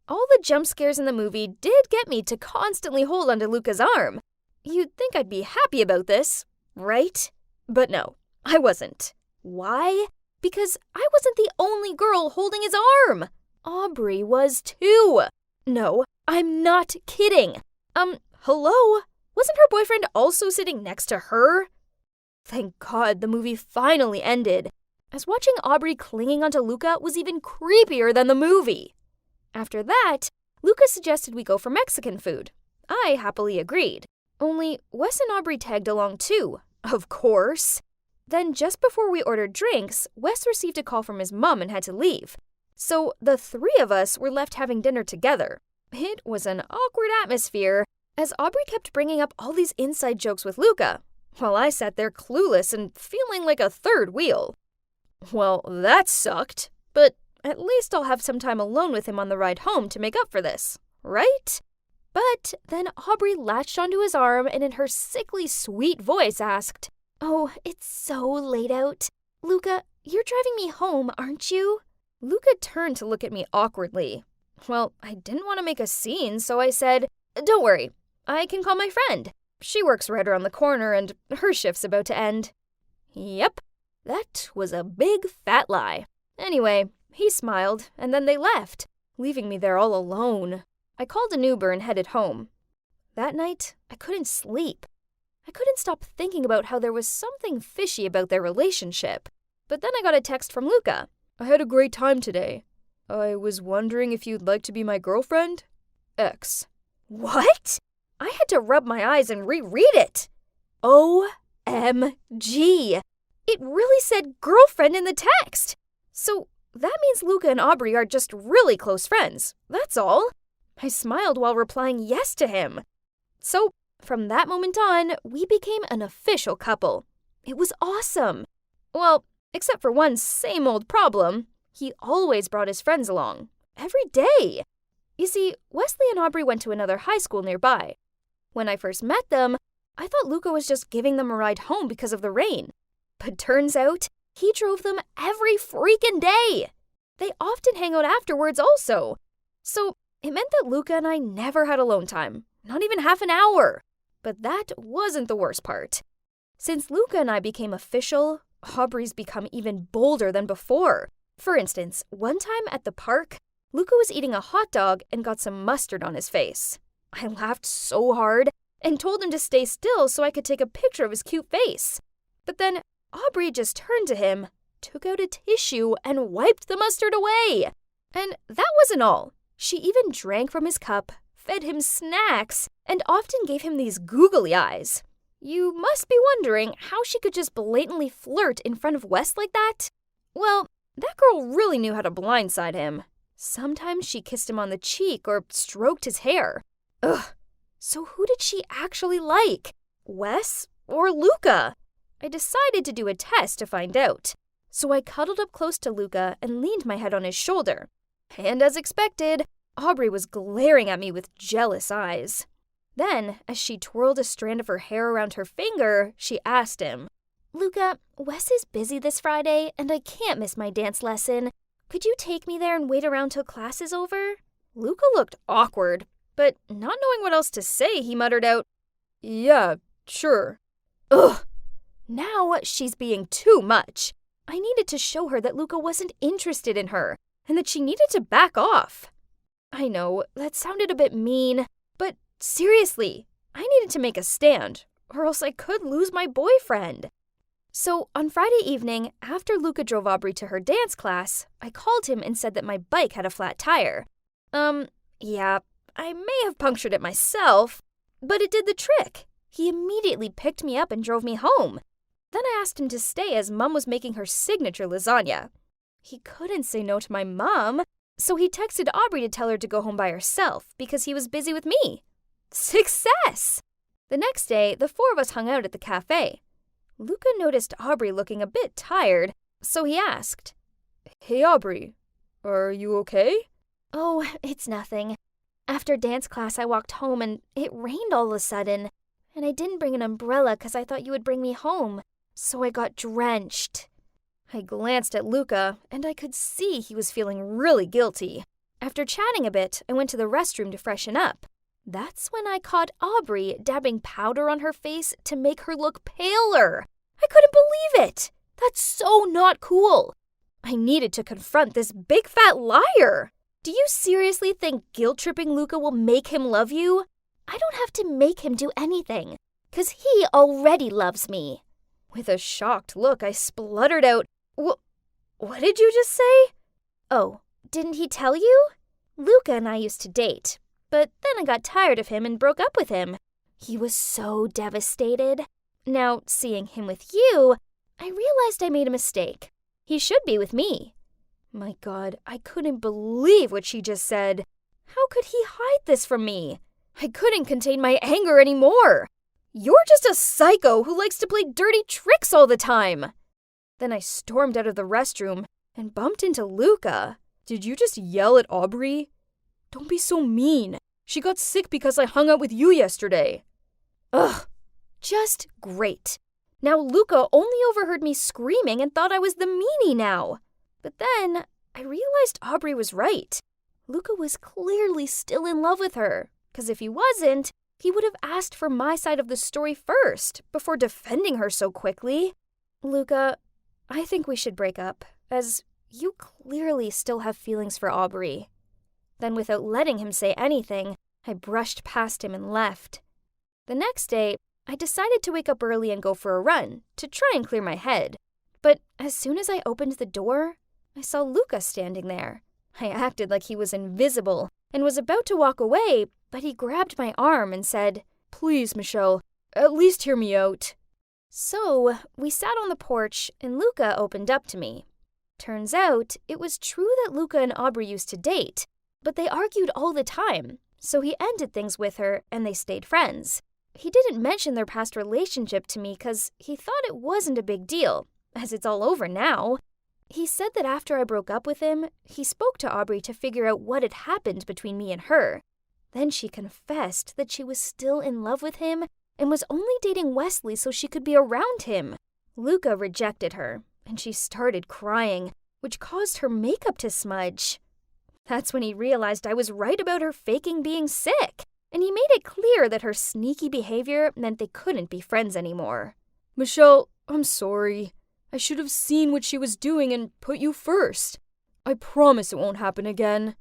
All the jump scares in the movie did get me to constantly hold onto Luca's arm. You'd think I'd be happy about this, right? But no, I wasn't. Why? Because I wasn't the only girl holding his arm. Aubrey was too. No, I'm not kidding. Hello? Wasn't her boyfriend also sitting next to her? Thank God the movie finally ended, as watching Aubrey clinging onto Luca was even creepier than the movie. After that, Luca suggested we go for Mexican food. I happily agreed. Only Wes and Aubrey tagged along too, of course. Then just before we ordered drinks, Wes received a call from his mom and had to leave. So the three of us were left having dinner together. It was an awkward atmosphere, as Aubrey kept bringing up all these inside jokes with Luca, while I sat there clueless and feeling like a third wheel. Well, that sucked, but at least I'll have some time alone with him on the ride home to make up for this, right? But then Aubrey latched onto his arm and in her sickly sweet voice asked, "Oh, it's so late out. Luca, you're driving me home, aren't you?" Luca turned to look at me awkwardly. Well, I didn't want to make a scene, so I said, "Don't worry, I can call my friend. She works right around the corner and her shift's about to end." Yep, that was a big fat lie. Anyway, he smiled and then they left, leaving me there all alone. I called an Uber and headed home. That night, I couldn't sleep. I couldn't stop thinking about how there was something fishy about their relationship. But then I got a text from Luca. I had a great time today. I was wondering if you'd like to be my girlfriend? X. What? I had to rub my eyes and reread it. OMG. It really said girlfriend in the text. So that means Luca and Aubrey are just really close friends. That's all. I smiled while replying yes to him. So from that moment on, we became an official couple. It was awesome. Well, except for one same old problem. He always brought his friends along. Every day. You see, Wesley and Aubrey went to another high school nearby. When I first met them, I thought Luca was just giving them a ride home because of the rain. But turns out, he drove them every freaking day. They often hang out afterwards also. So it meant that Luca and I never had alone time, not even half an hour. But that wasn't the worst part. Since Luca and I became official, Aubrey's become even bolder than before. For instance, one time at the park, Luca was eating a hot dog and got some mustard on his face. I laughed so hard and told him to stay still so I could take a picture of his cute face. But then Aubrey just turned to him, took out a tissue, and wiped the mustard away. And that wasn't all. She even drank from his cup, fed him snacks, and often gave him these googly eyes. You must be wondering how she could just blatantly flirt in front of Wes like that? Well, that girl really knew how to blindside him. Sometimes she kissed him on the cheek or stroked his hair. Ugh. So who did she actually like? Wes or Luca? I decided to do a test to find out. So I cuddled up close to Luca and leaned my head on his shoulder. And as expected, Aubrey was glaring at me with jealous eyes. Then, as she twirled a strand of her hair around her finger, she asked him, Luca, Wes is busy this Friday and I can't miss my dance lesson. Could you take me there and wait around till class is over? Luca looked awkward, but not knowing what else to say, he muttered out, Yeah, sure. Ugh. Now she's being too much. I needed to show her that Luca wasn't interested in her and that she needed to back off. I know, that sounded a bit mean, but seriously, I needed to make a stand, or else I could lose my boyfriend. So on Friday evening, after Luca drove Aubrey to her dance class, I called him and said that my bike had a flat tire. Yeah, I may have punctured it myself, but it did the trick. He immediately picked me up and drove me home. Then I asked him to stay as Mom was making her signature lasagna. He couldn't say no to my mom, so he texted Aubrey to tell her to go home by herself because he was busy with me. Success! The next day, the four of us hung out at the cafe. Luca noticed Aubrey looking a bit tired, so he asked, Hey Aubrey, are you okay? Oh, it's nothing. After dance class, I walked home and it rained all of a sudden. And I didn't bring an umbrella because I thought you would bring me home, so I got drenched. I glanced at Luca, and I could see he was feeling really guilty. After chatting a bit, I went to the restroom to freshen up. That's when I caught Aubrey dabbing powder on her face to make her look paler. I couldn't believe it. That's so not cool. I needed to confront this big fat liar. Do you seriously think guilt-tripping Luca will make him love you? I don't have to make him do anything, 'cause he already loves me. With a shocked look, I spluttered out, What did you just say? Oh, didn't he tell you? Luca and I used to date, but then I got tired of him and broke up with him. He was so devastated. Now, seeing him with you, I realized I made a mistake. He should be with me. My God, I couldn't believe what she just said. How could he hide this from me? I couldn't contain my anger anymore. You're just a psycho who likes to play dirty tricks all the time. Then I stormed out of the restroom and bumped into Luca. Did you just yell at Aubrey? Don't be so mean. She got sick because I hung out with you yesterday. Ugh, just great. Now Luca only overheard me screaming and thought I was the meanie now. But then I realized Aubrey was right. Luca was clearly still in love with her, because if he wasn't, he would have asked for my side of the story first, before defending her so quickly. Luca, I think we should break up, as you clearly still have feelings for Aubrey. Then without letting him say anything, I brushed past him and left. The next day, I decided to wake up early and go for a run, to try and clear my head. But as soon as I opened the door, I saw Luca standing there. I acted like he was invisible and was about to walk away, but he grabbed my arm and said, "Please, Michelle, at least hear me out." So we sat on the porch and Luca opened up to me. Turns out it was true that Luca and Aubrey used to date, but they argued all the time, so he ended things with her and they stayed friends. He didn't mention their past relationship to me because he thought it wasn't a big deal, as it's all over now. He said that after I broke up with him, he spoke to Aubrey to figure out what had happened between me and her. Then she confessed that she was still in love with him and was only dating Wesley so she could be around him. Luca rejected her, and she started crying, which caused her makeup to smudge. That's when he realized I was right about her faking being sick, and he made it clear that her sneaky behavior meant they couldn't be friends anymore. "Michelle, I'm sorry. I should have seen what she was doing and put you first. I promise it won't happen again."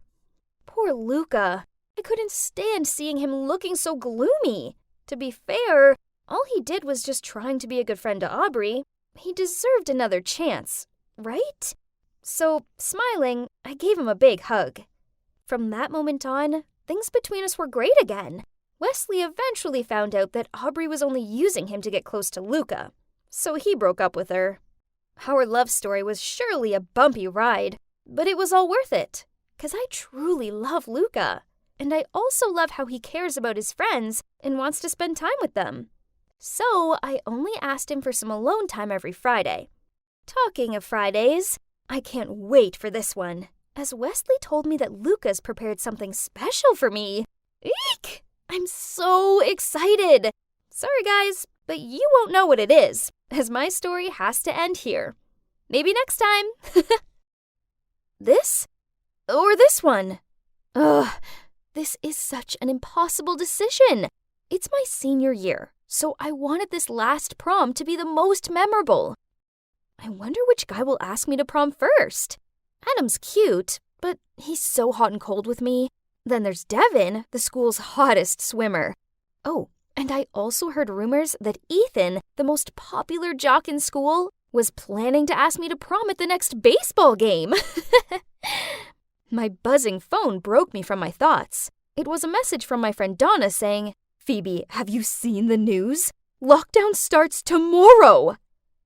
Poor Luca. I couldn't stand seeing him looking so gloomy. To be fair, all he did was just trying to be a good friend to Aubrey. He deserved another chance, right? So, smiling, I gave him a big hug. From that moment on, things between us were great again. Wesley eventually found out that Aubrey was only using him to get close to Luca, so he broke up with her. Our love story was surely a bumpy ride, but it was all worth it, because I truly love Luca. And I also love how he cares about his friends and wants to spend time with them. So I only asked him for some alone time every Friday. Talking of Fridays, I can't wait for this one, as Wesley told me that Luca's prepared something special for me. Eek! I'm so excited! Sorry guys, but you won't know what it is, as my story has to end here. Maybe next time. This? Or this one? Ugh, this is such an impossible decision. It's my senior year, so I wanted this last prom to be the most memorable. I wonder which guy will ask me to prom first. Adam's cute, but he's so hot and cold with me. Then there's Devin, the school's hottest swimmer. Oh, and I also heard rumors that Ethan, the most popular jock in school, was planning to ask me to prom at the next baseball game. My buzzing phone broke me from my thoughts. It was a message from my friend Donna saying, "Phoebe, have you seen the news? Lockdown starts tomorrow!"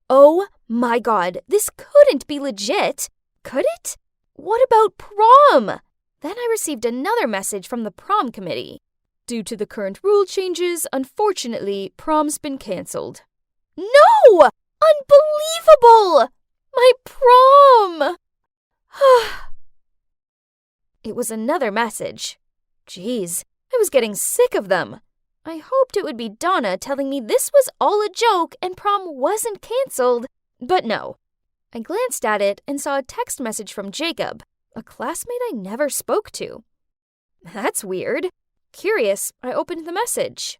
Oh my god, this couldn't be legit. Could it? What about prom? Then I received another message from the prom committee. "Due to the current rule changes, unfortunately, prom's been cancelled." No! Unbelievable! My prom! It was another message. Jeez, I was getting sick of them. I hoped it would be Donna telling me this was all a joke and prom wasn't cancelled, but no. I glanced at it and saw a text message from Jacob, a classmate I never spoke to. That's weird. Curious, I opened the message.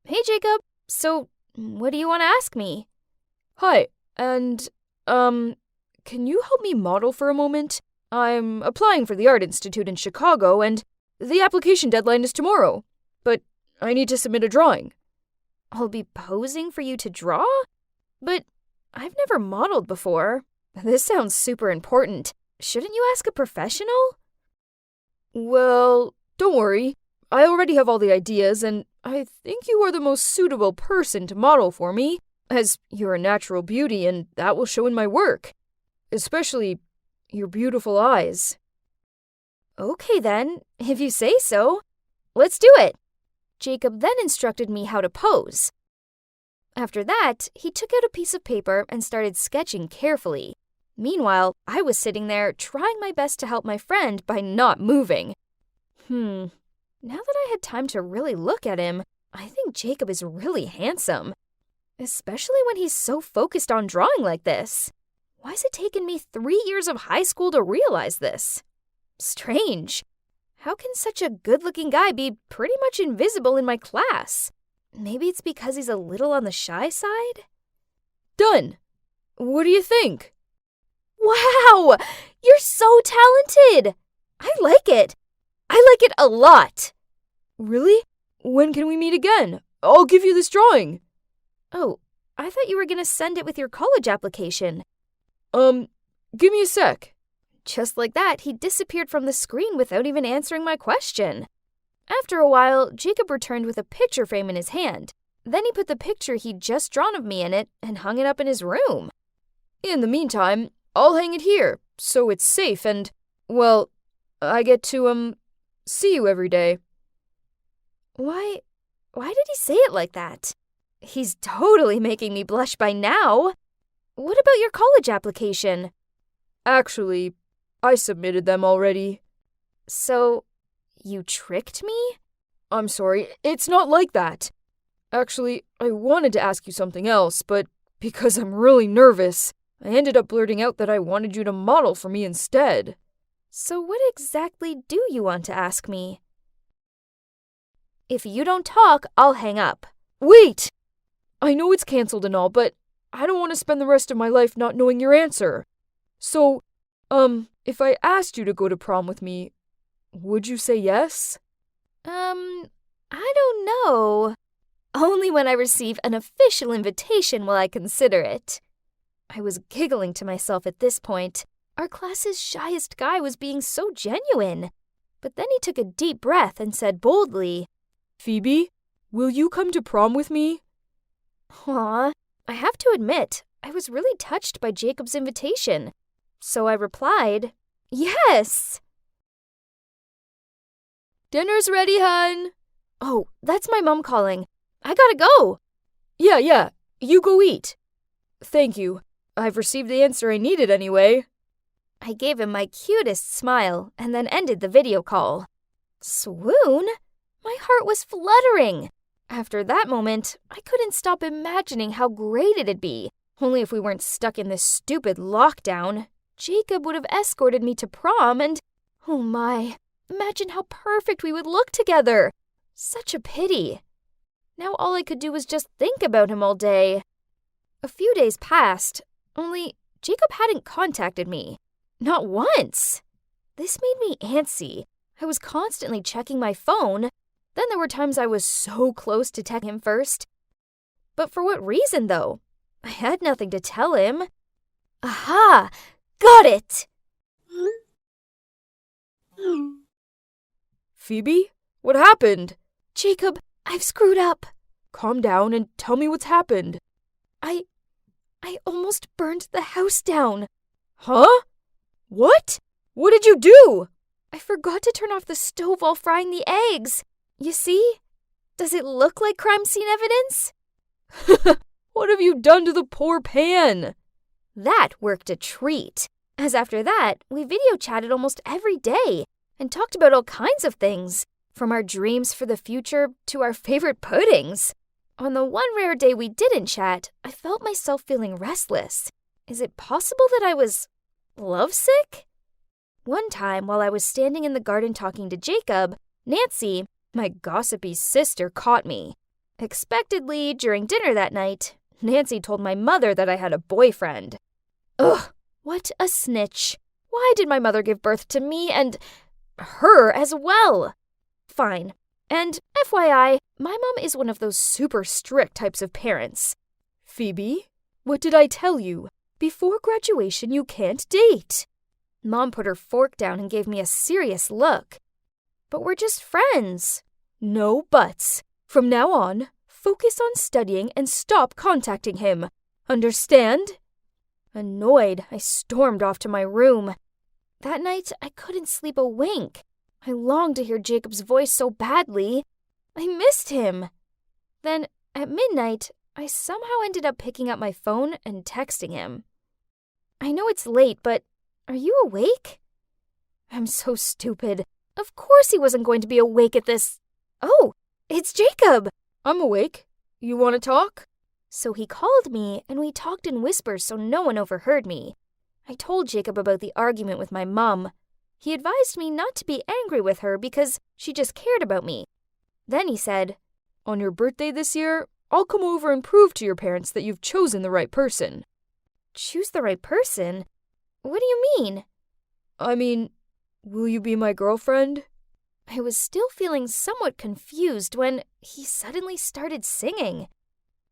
Hey, Jacob. So, what do you want to ask me? "Hi, and, can you help me model for a moment? I'm applying for the Art Institute in Chicago, and the application deadline is tomorrow. But I need to submit a drawing." I'll be posing for you to draw? But I've never modeled before. This sounds super important. Shouldn't you ask a professional? "Well, don't worry. I already have all the ideas, and I think you are the most suitable person to model for me, as you're a natural beauty, and that will show in my work. Especially your beautiful eyes." Okay then, if you say so. Let's do it. Jacob then instructed me how to pose. After that, he took out a piece of paper and started sketching carefully. Meanwhile, I was sitting there trying my best to help my friend by not moving. Now that I had time to really look at him, I think Jacob is really handsome. Especially when he's so focused on drawing like this. Why has it taken me 3 years of high school to realize this? Strange. How can such a good-looking guy be pretty much invisible in my class? Maybe it's because he's a little on the shy side? "Done. What do you think?" Wow! You're so talented! I like it. I like it a lot. Really? When can we meet again? I'll give you this drawing. Oh, I thought you were gonna send it with your college application. Give me a sec. Just like that, he disappeared from the screen without even answering my question. After a while, Jacob returned with a picture frame in his hand. Then he put the picture he'd just drawn of me in it and hung it up in his room. In the meantime, I'll hang it here, so it's safe and, well, I get to, see you every day. Why did he say it like that? He's totally making me blush by now. What about your college application? Actually, I submitted them already. So, you tricked me? I'm sorry, it's not like that. Actually, I wanted to ask you something else, but because I'm really nervous, I ended up blurting out that I wanted you to model for me instead. So what exactly do you want to ask me? If you don't talk, I'll hang up. Wait! I know it's canceled and all, but I don't want to spend the rest of my life not knowing your answer. So, if I asked you to go to prom with me, would you say yes? I don't know. Only when I receive an official invitation will I consider it. I was giggling to myself at this point. Our class's shyest guy was being so genuine. But then he took a deep breath and said boldly, Phoebe, will you come to prom with me? Aw, I have to admit, I was really touched by Jacob's invitation. So I replied, yes! Dinner's ready, hun. Oh, that's my mom calling. I gotta go. Yeah, you go eat. Thank you. I've received the answer I needed anyway. I gave him my cutest smile and then ended the video call. Swoon? My heart was fluttering. After that moment, I couldn't stop imagining how great it'd be. Only if we weren't stuck in this stupid lockdown, Jacob would have escorted me to prom and, oh my, imagine how perfect we would look together. Such a pity. Now all I could do was just think about him all day. A few days passed, only Jacob hadn't contacted me. Not once. This made me antsy. I was constantly checking my phone. Then there were times I was so close to texting him first. But for what reason, though? I had nothing to tell him. Aha! Got it! Phoebe? What happened? Jacob, I've screwed up. Calm down and tell me what's happened. I almost burned the house down. Huh? What? What did you do? I forgot to turn off the stove while frying the eggs. You see? Does it look like crime scene evidence? What have you done to the poor pan? That worked a treat, as after that, we video chatted almost every day and talked about all kinds of things, from our dreams for the future to our favorite puddings. On the one rare day we didn't chat, I felt myself feeling restless. Is it possible that I was lovesick? One time, while I was standing in the garden talking to Jacob, Nancy, my gossipy sister, caught me. Expectedly, during dinner that night, Nancy told my mother that I had a boyfriend. Ugh, what a snitch. Why did my mother give birth to me and her as well? Fine. And FYI, my mom is one of those super strict types of parents. Phoebe, what did I tell you? Before graduation, you can't date. Mom put her fork down and gave me a serious look. But we're just friends. No buts. From now on, focus on studying and stop contacting him. Understand? Annoyed, I stormed off to my room. That night, I couldn't sleep a wink. I longed to hear Jacob's voice so badly. I missed him. Then, at midnight, I somehow ended up picking up my phone and texting him. I know it's late, but are you awake? I'm so stupid. Of course he wasn't going to be awake at this. Oh, it's Jacob. I'm awake. You want to talk? So he called me, and we talked in whispers so no one overheard me. I told Jacob about the argument with my mom. He advised me not to be angry with her because she just cared about me. Then he said, On your birthday this year, I'll come over and prove to your parents that you've chosen the right person. Choose the right person? What do you mean? I mean, will you be my girlfriend? I was still feeling somewhat confused when he suddenly started singing.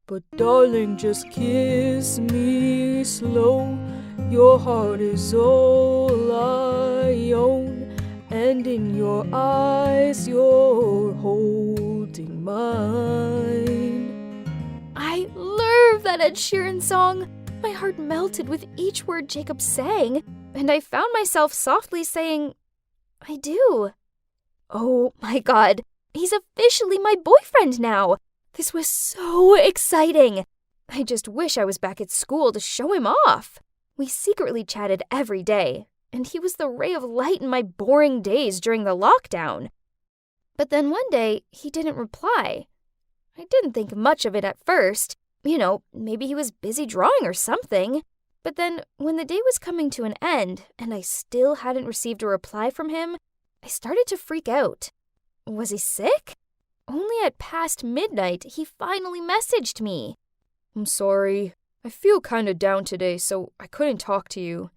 But darling, just kiss me slow. Your heart is all I own, and in your eyes you're holding mine. I love that Ed Sheeran song. My heart melted with each word Jacob sang, and I found myself softly saying, I do. Oh my God, he's officially my boyfriend now. This was so exciting. I just wish I was back at school to show him off. We secretly chatted every day, and he was the ray of light in my boring days during the lockdown. But then one day, he didn't reply. I didn't think much of it at first. Maybe he was busy drawing or something. But then, when the day was coming to an end, and I still hadn't received a reply from him, I started to freak out. Was he sick? Only at past midnight, he finally messaged me. I'm sorry. I feel kinda down today, so I couldn't talk to you.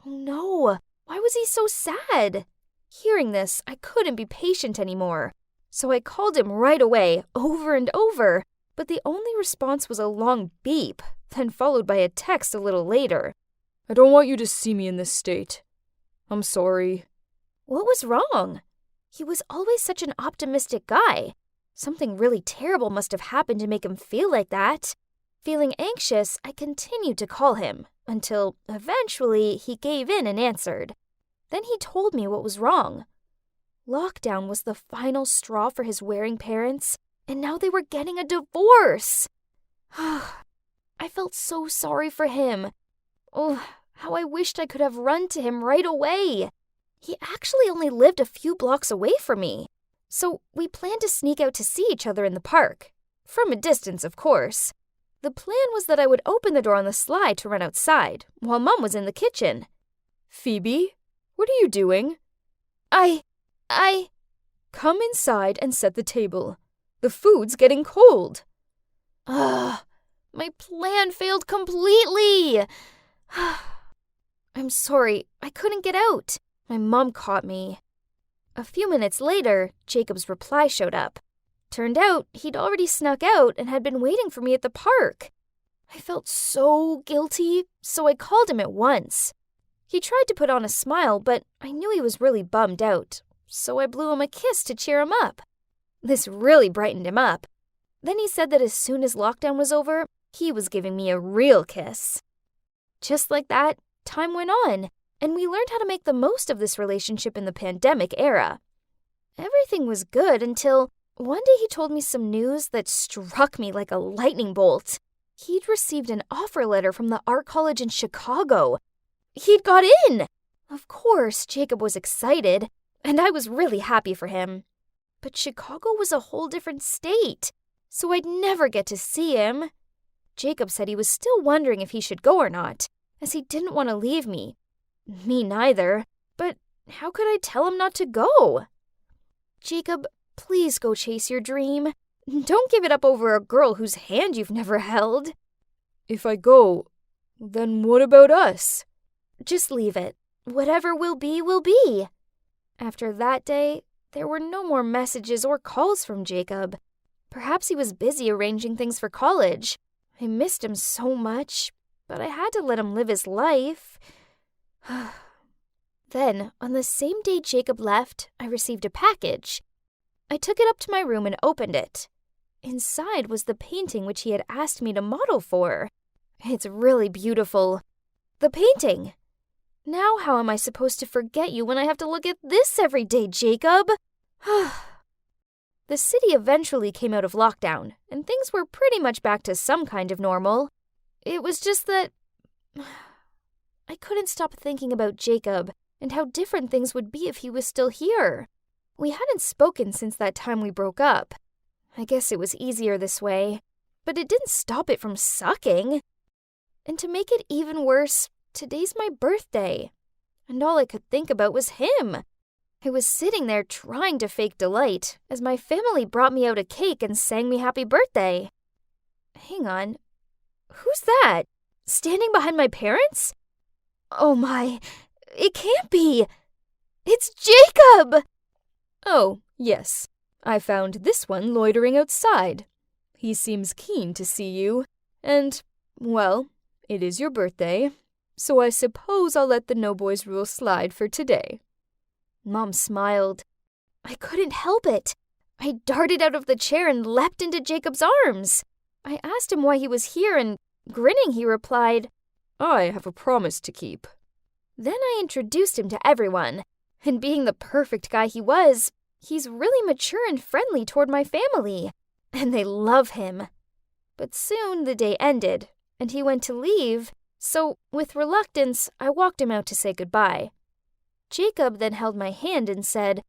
Oh no, why was he so sad? Hearing this, I couldn't be patient anymore. So I called him right away, over and over, but the only response was a long beep, then followed by a text a little later. I don't want you to see me in this state. I'm sorry. What was wrong? He was always such an optimistic guy. Something really terrible must have happened to make him feel like that. Feeling anxious, I continued to call him, until eventually he gave in and answered. Then he told me what was wrong. Lockdown was the final straw for his wearing parents, and now they were getting a divorce. I felt so sorry for him. Oh, how I wished I could have run to him right away. He actually only lived a few blocks away from me, so we planned to sneak out to see each other in the park. From a distance, of course. The plan was that I would open the door on the sly to run outside, while Mum was in the kitchen. Phoebe, what are you doing? I... Come inside and set the table. The food's getting cold. My plan failed completely. I'm sorry, I couldn't get out. My mom caught me. A few minutes later, Jacob's reply showed up. Turned out he'd already snuck out and had been waiting for me at the park. I felt so guilty, so I called him at once. He tried to put on a smile, but I knew he was really bummed out, so I blew him a kiss to cheer him up. This really brightened him up. Then he said that as soon as lockdown was over, he was giving me a real kiss. Just like that, time went on, and we learned how to make the most of this relationship in the pandemic era. Everything was good until one day he told me some news that struck me like a lightning bolt. He'd received an offer letter from the art college in Chicago. He'd got in! Of course, Jacob was excited, and I was really happy for him. But Chicago was a whole different state, so I'd never get to see him. Jacob said he was still wondering if he should go or not, as he didn't want to leave me. Me neither, but how could I tell him not to go? Jacob, please go chase your dream. Don't give it up over a girl whose hand you've never held. If I go, then what about us? Just leave it. Whatever will be, will be. After that day, there were no more messages or calls from Jacob. Perhaps he was busy arranging things for college. I missed him so much, but I had to let him live his life. Then, on the same day Jacob left, I received a package. I took it up to my room and opened it. Inside was the painting which he had asked me to model for. It's really beautiful. The painting! Now how am I supposed to forget you when I have to look at this every day, Jacob? The city eventually came out of lockdown, and things were pretty much back to some kind of normal. It was just that I couldn't stop thinking about Jacob and how different things would be if he was still here. We hadn't spoken since that time we broke up. I guess it was easier this way, but it didn't stop it from sucking. And to make it even worse, today's my birthday, and all I could think about was him. I was sitting there trying to fake delight as my family brought me out a cake and sang me happy birthday. Hang on, who's that? Standing behind my parents? Oh my, it can't be! It's Jacob! Oh, yes. I found this one loitering outside. He seems keen to see you, and, well, it is your birthday, so I suppose I'll let the no boys rule slide for today. Mom smiled. I couldn't help it. I darted out of the chair and leapt into Jacob's arms. I asked him why he was here, and grinning, he replied, I have a promise to keep. Then I introduced him to everyone, and being the perfect guy he was, he's really mature and friendly toward my family, and they love him. But soon the day ended, and he went to leave, so with reluctance, I walked him out to say goodbye. Jacob then held my hand and said,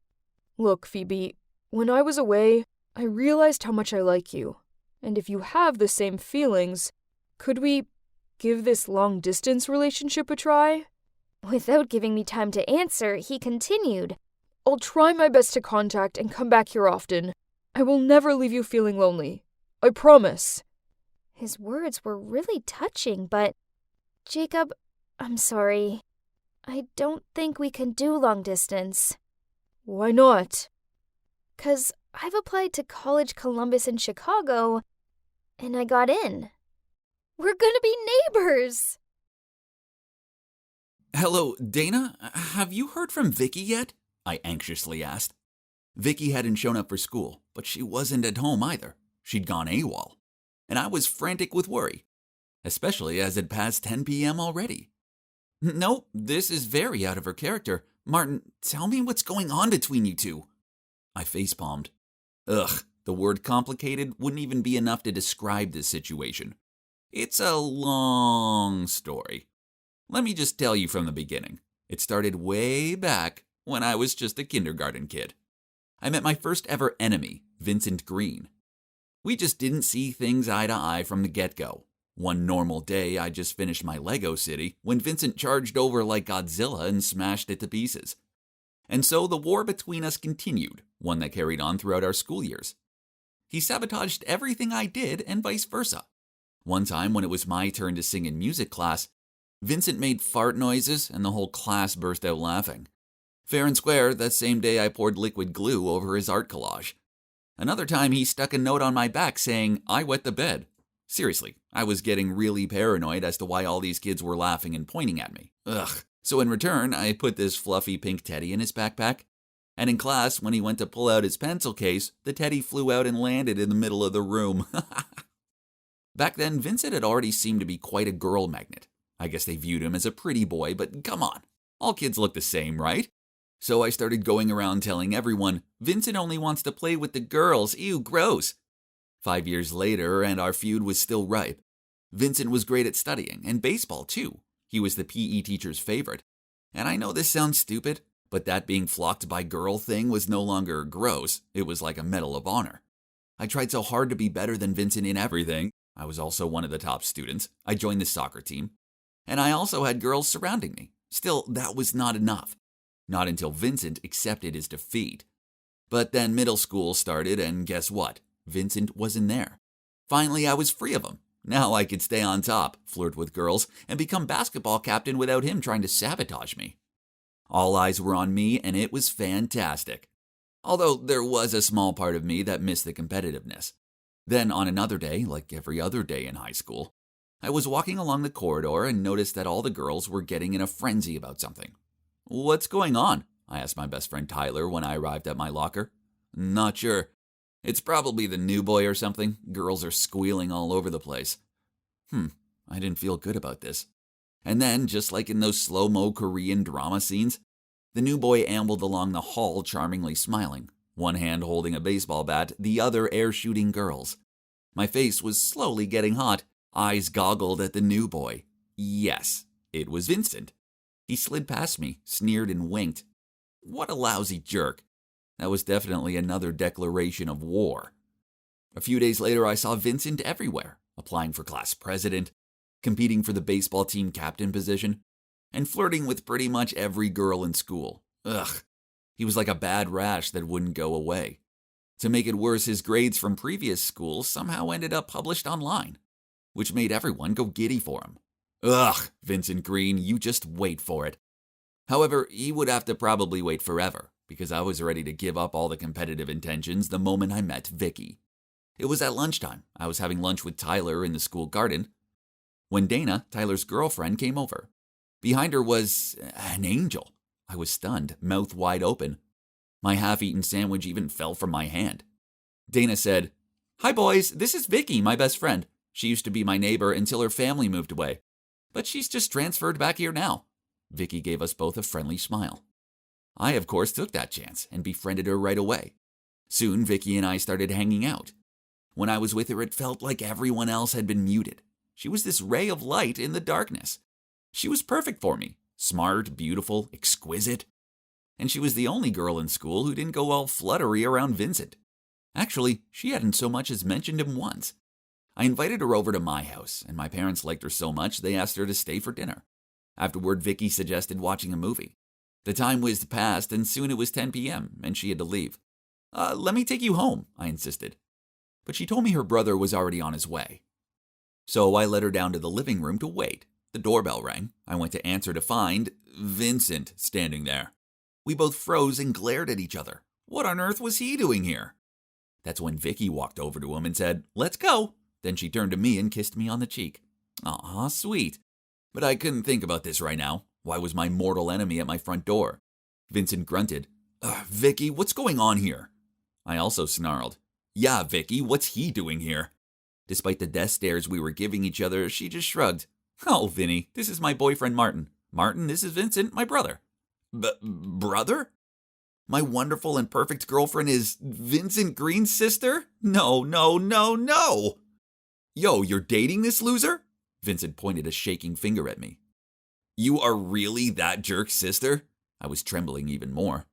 Look, Phoebe, when I was away, I realized how much I like you, and if you have the same feelings, could we give this long-distance relationship a try? Without giving me time to answer, he continued, I'll try my best to contact and come back here often. I will never leave you feeling lonely. I promise. His words were really touching, but, Jacob, I'm sorry. I don't think we can do long distance. Why not? 'Cause I've applied to College Columbus in Chicago, and I got in. We're gonna be neighbors! Hello, Dana? Have you heard from Vicky yet? I anxiously asked. Vicky hadn't shown up for school, but she wasn't at home either. She'd gone AWOL. And I was frantic with worry, especially as it passed 10 p.m. already. No, this is very out of her character. Martin, tell me what's going on between you two. I facepalmed. Ugh, the word complicated wouldn't even be enough to describe this situation. It's a long story. Let me just tell you from the beginning. It started way back when I was just a kindergarten kid. I met my first ever enemy, Vincent Green. We just didn't see things eye to eye from the get-go. One normal day, I just finished my Lego city when Vincent charged over like Godzilla and smashed it to pieces. And so the war between us continued, one that carried on throughout our school years. He sabotaged everything I did and vice versa. One time when it was my turn to sing in music class, Vincent made fart noises and the whole class burst out laughing. Fair and square, that same day I poured liquid glue over his art collage. Another time he stuck a note on my back saying, I wet the bed. Seriously, I was getting really paranoid as to why all these kids were laughing and pointing at me. Ugh. So in return, I put this fluffy pink teddy in his backpack. And in class, when he went to pull out his pencil case, the teddy flew out and landed in the middle of the room. Back then, Vincent had already seemed to be quite a girl magnet. I guess they viewed him as a pretty boy, but come on. All kids look the same, right? So I started going around telling everyone, Vincent only wants to play with the girls. Ew, gross. 5 years later, and our feud was still ripe. Vincent was great at studying, and baseball too. He was the PE teacher's favorite. And I know this sounds stupid, but that being flocked by girl thing was no longer gross. It was like a medal of honor. I tried so hard to be better than Vincent in everything. I was also one of the top students. I joined the soccer team. And I also had girls surrounding me. Still, that was not enough. Not until Vincent accepted his defeat. But then middle school started, and guess what? Vincent wasn't there. Finally, I was free of him. Now I could stay on top, flirt with girls, and become basketball captain without him trying to sabotage me. All eyes were on me, and it was fantastic. Although there was a small part of me that missed the competitiveness. Then on another day, like every other day in high school, I was walking along the corridor and noticed that all the girls were getting in a frenzy about something. What's going on? I asked my best friend Tyler when I arrived at my locker. Not sure. It's probably the new boy or something. Girls are squealing all over the place. I didn't feel good about this. And then, just like in those slow-mo Korean drama scenes, the new boy ambled along the hall charmingly smiling, one hand holding a baseball bat, the other air-shooting girls. My face was slowly getting hot, eyes goggled at the new boy. Yes, it was Vincent. He slid past me, sneered and winked. What a lousy jerk. That was definitely another declaration of war. A few days later, I saw Vincent everywhere, applying for class president, competing for the baseball team captain position, and flirting with pretty much every girl in school. Ugh, he was like a bad rash that wouldn't go away. To make it worse, his grades from previous schools somehow ended up published online, which made everyone go giddy for him. Ugh, Vincent Green, you just wait for it. However, he would have to probably wait forever, because I was ready to give up all the competitive intentions the moment I met Vicky. It was at lunchtime. I was having lunch with Tyler in the school garden when Dana, Tyler's girlfriend, came over. Behind her was an angel. I was stunned, mouth wide open. My half-eaten sandwich even fell from my hand. Dana said, "Hi boys, this is Vicky, my best friend. She used to be my neighbor until her family moved away. But she's just transferred back here now." Vicky gave us both a friendly smile. I, of course, took that chance and befriended her right away. Soon, Vicky and I started hanging out. When I was with her, it felt like everyone else had been muted. She was this ray of light in the darkness. She was perfect for me. Smart, beautiful, exquisite. And she was the only girl in school who didn't go all fluttery around Vincent. Actually, she hadn't so much as mentioned him once. I invited her over to my house, and my parents liked her so much they asked her to stay for dinner. Afterward, Vicky suggested watching a movie. The time whizzed past, and soon it was 10 p.m., and she had to leave. Let me take you home," I insisted. But she told me her brother was already on his way. So I led her down to the living room to wait. The doorbell rang. I went to answer to find Vincent standing there. We both froze and glared at each other. What on earth was he doing here? That's when Vicky walked over to him and said, "Let's go." Then she turned to me and kissed me on the cheek. Aw, sweet. But I couldn't think about this right now. Why was my mortal enemy at my front door? Vincent grunted, "Vicky, what's going on here?" I also snarled, "Yeah, Vicky, what's he doing here?" Despite the death stares we were giving each other, she just shrugged. "Oh, Vinny, this is my boyfriend Martin. Martin, this is Vincent, my brother." Brother? My wonderful and perfect girlfriend is Vincent Green's sister? No. Yo, you're dating this loser? Vincent pointed a shaking finger at me. You are really that jerk's sister? I was trembling even more,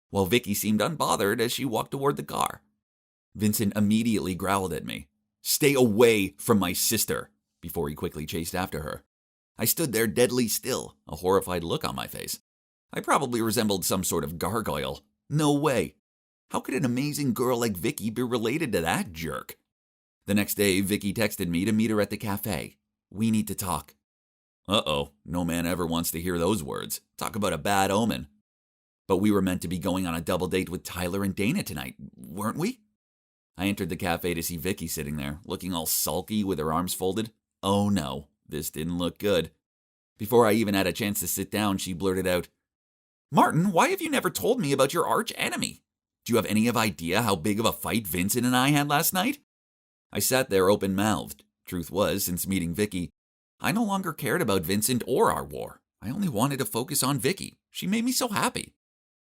while Vicky seemed unbothered as she walked toward the car. Vincent immediately growled at me. "Stay away from my sister," before he quickly chased after her. I stood there deadly still, a horrified look on my face. I probably resembled some sort of gargoyle. No way. How could an amazing girl like Vicky be related to that jerk? The next day, Vicky texted me to meet her at the cafe. "We need to talk." Uh-oh, no man ever wants to hear those words. Talk about a bad omen. But we were meant to be going on a double date with Tyler and Dana tonight, weren't we? I entered the cafe to see Vicky sitting there, looking all sulky with her arms folded. Oh no, this didn't look good. Before I even had a chance to sit down, she blurted out, "Martin, why have you never told me about your arch enemy? Do you have any idea how big of a fight Vincent and I had last night?" I sat there open-mouthed. Truth was, since meeting Vicky, I no longer cared about Vincent or our war. I only wanted to focus on Vicky. She made me so happy.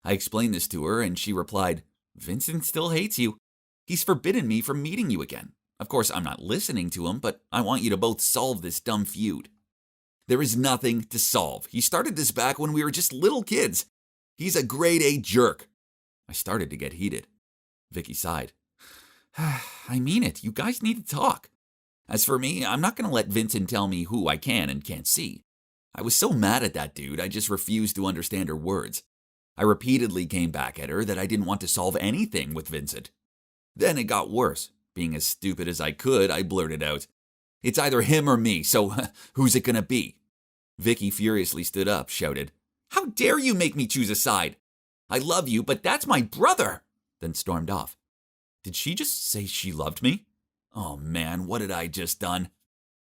I explained this to her, and she replied, "Vincent still hates you. He's forbidden me from meeting you again. Of course, I'm not listening to him, but I want you to both solve this dumb feud." "There is nothing to solve. He started this back when we were just little kids. He's a grade A jerk." I started to get heated. Vicky sighed. "I mean it. You guys need to talk. As for me, I'm not going to let Vincent tell me who I can and can't see. I was so mad at that dude, I just refused to understand her words. I repeatedly came back at her that I didn't want to solve anything with Vincent. Then it got worse. Being as stupid as I could, I blurted out, "It's either him or me, so who's it going to be?" Vicky furiously stood up, shouted, "How dare you make me choose a side? I love you, but that's my brother," then stormed off. Did she just say she loved me? Oh man, what had I just done?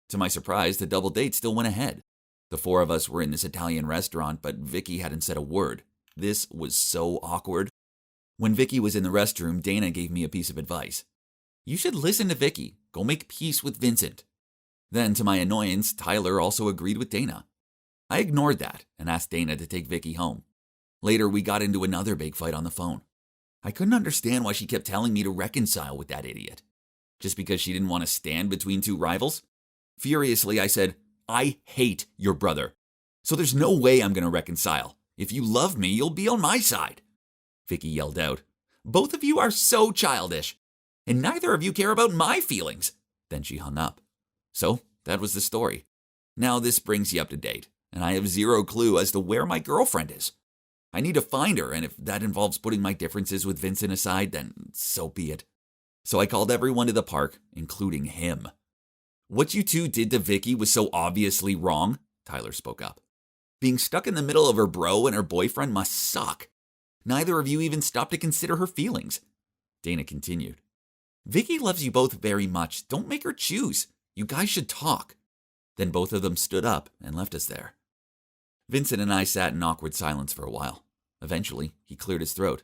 To my surprise, the double date still went ahead. The four of us were in this Italian restaurant, but Vicky hadn't said a word. This was so awkward. When Vicky was in the restroom, Dana gave me a piece of advice. "You should listen to Vicky. Go make peace with Vincent." Then, to my annoyance, Tyler also agreed with Dana. I ignored that and asked Dana to take Vicky home. Later, we got into another big fight on the phone. I couldn't understand why she kept telling me to reconcile with that idiot. Just because she didn't want to stand between two rivals? Furiously, I said, "I hate your brother. So there's no way I'm going to reconcile. If you love me, you'll be on my side." Vicky yelled out, "Both of you are so childish, and neither of you care about my feelings." Then she hung up. So that was the story. Now this brings you up to date, and I have zero clue as to where my girlfriend is. I need to find her, and if that involves putting my differences with Vincent aside, then so be it. So I called everyone to the park, including him. What you two did to Vicky was so obviously wrong. Tyler spoke up. Being stuck in the middle of her bro and her boyfriend must suck. Neither of you even stopped to consider her feelings. Dana continued. Vicky loves you both very much. Don't make her choose. You guys should talk. Then both of them stood up and left us there. Vincent and I sat in awkward silence for a while. Eventually, he cleared his throat.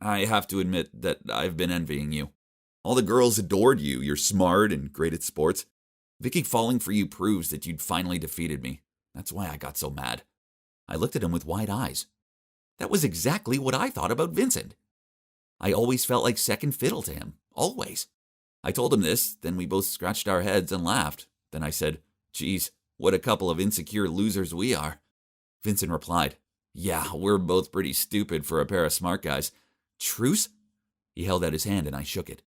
I have to admit that I've been envying you. All the girls adored you. You're smart and great at sports. Vicky falling for you proves that you'd finally defeated me. That's why I got so mad. I looked at him with wide eyes. That was exactly what I thought about Vincent. I always felt like second fiddle to him. Always. I told him this, then we both scratched our heads and laughed. Then I said, geez, what a couple of insecure losers we are. Vincent replied, yeah, we're both pretty stupid for a pair of smart guys. Truce? He held out his hand and I shook it.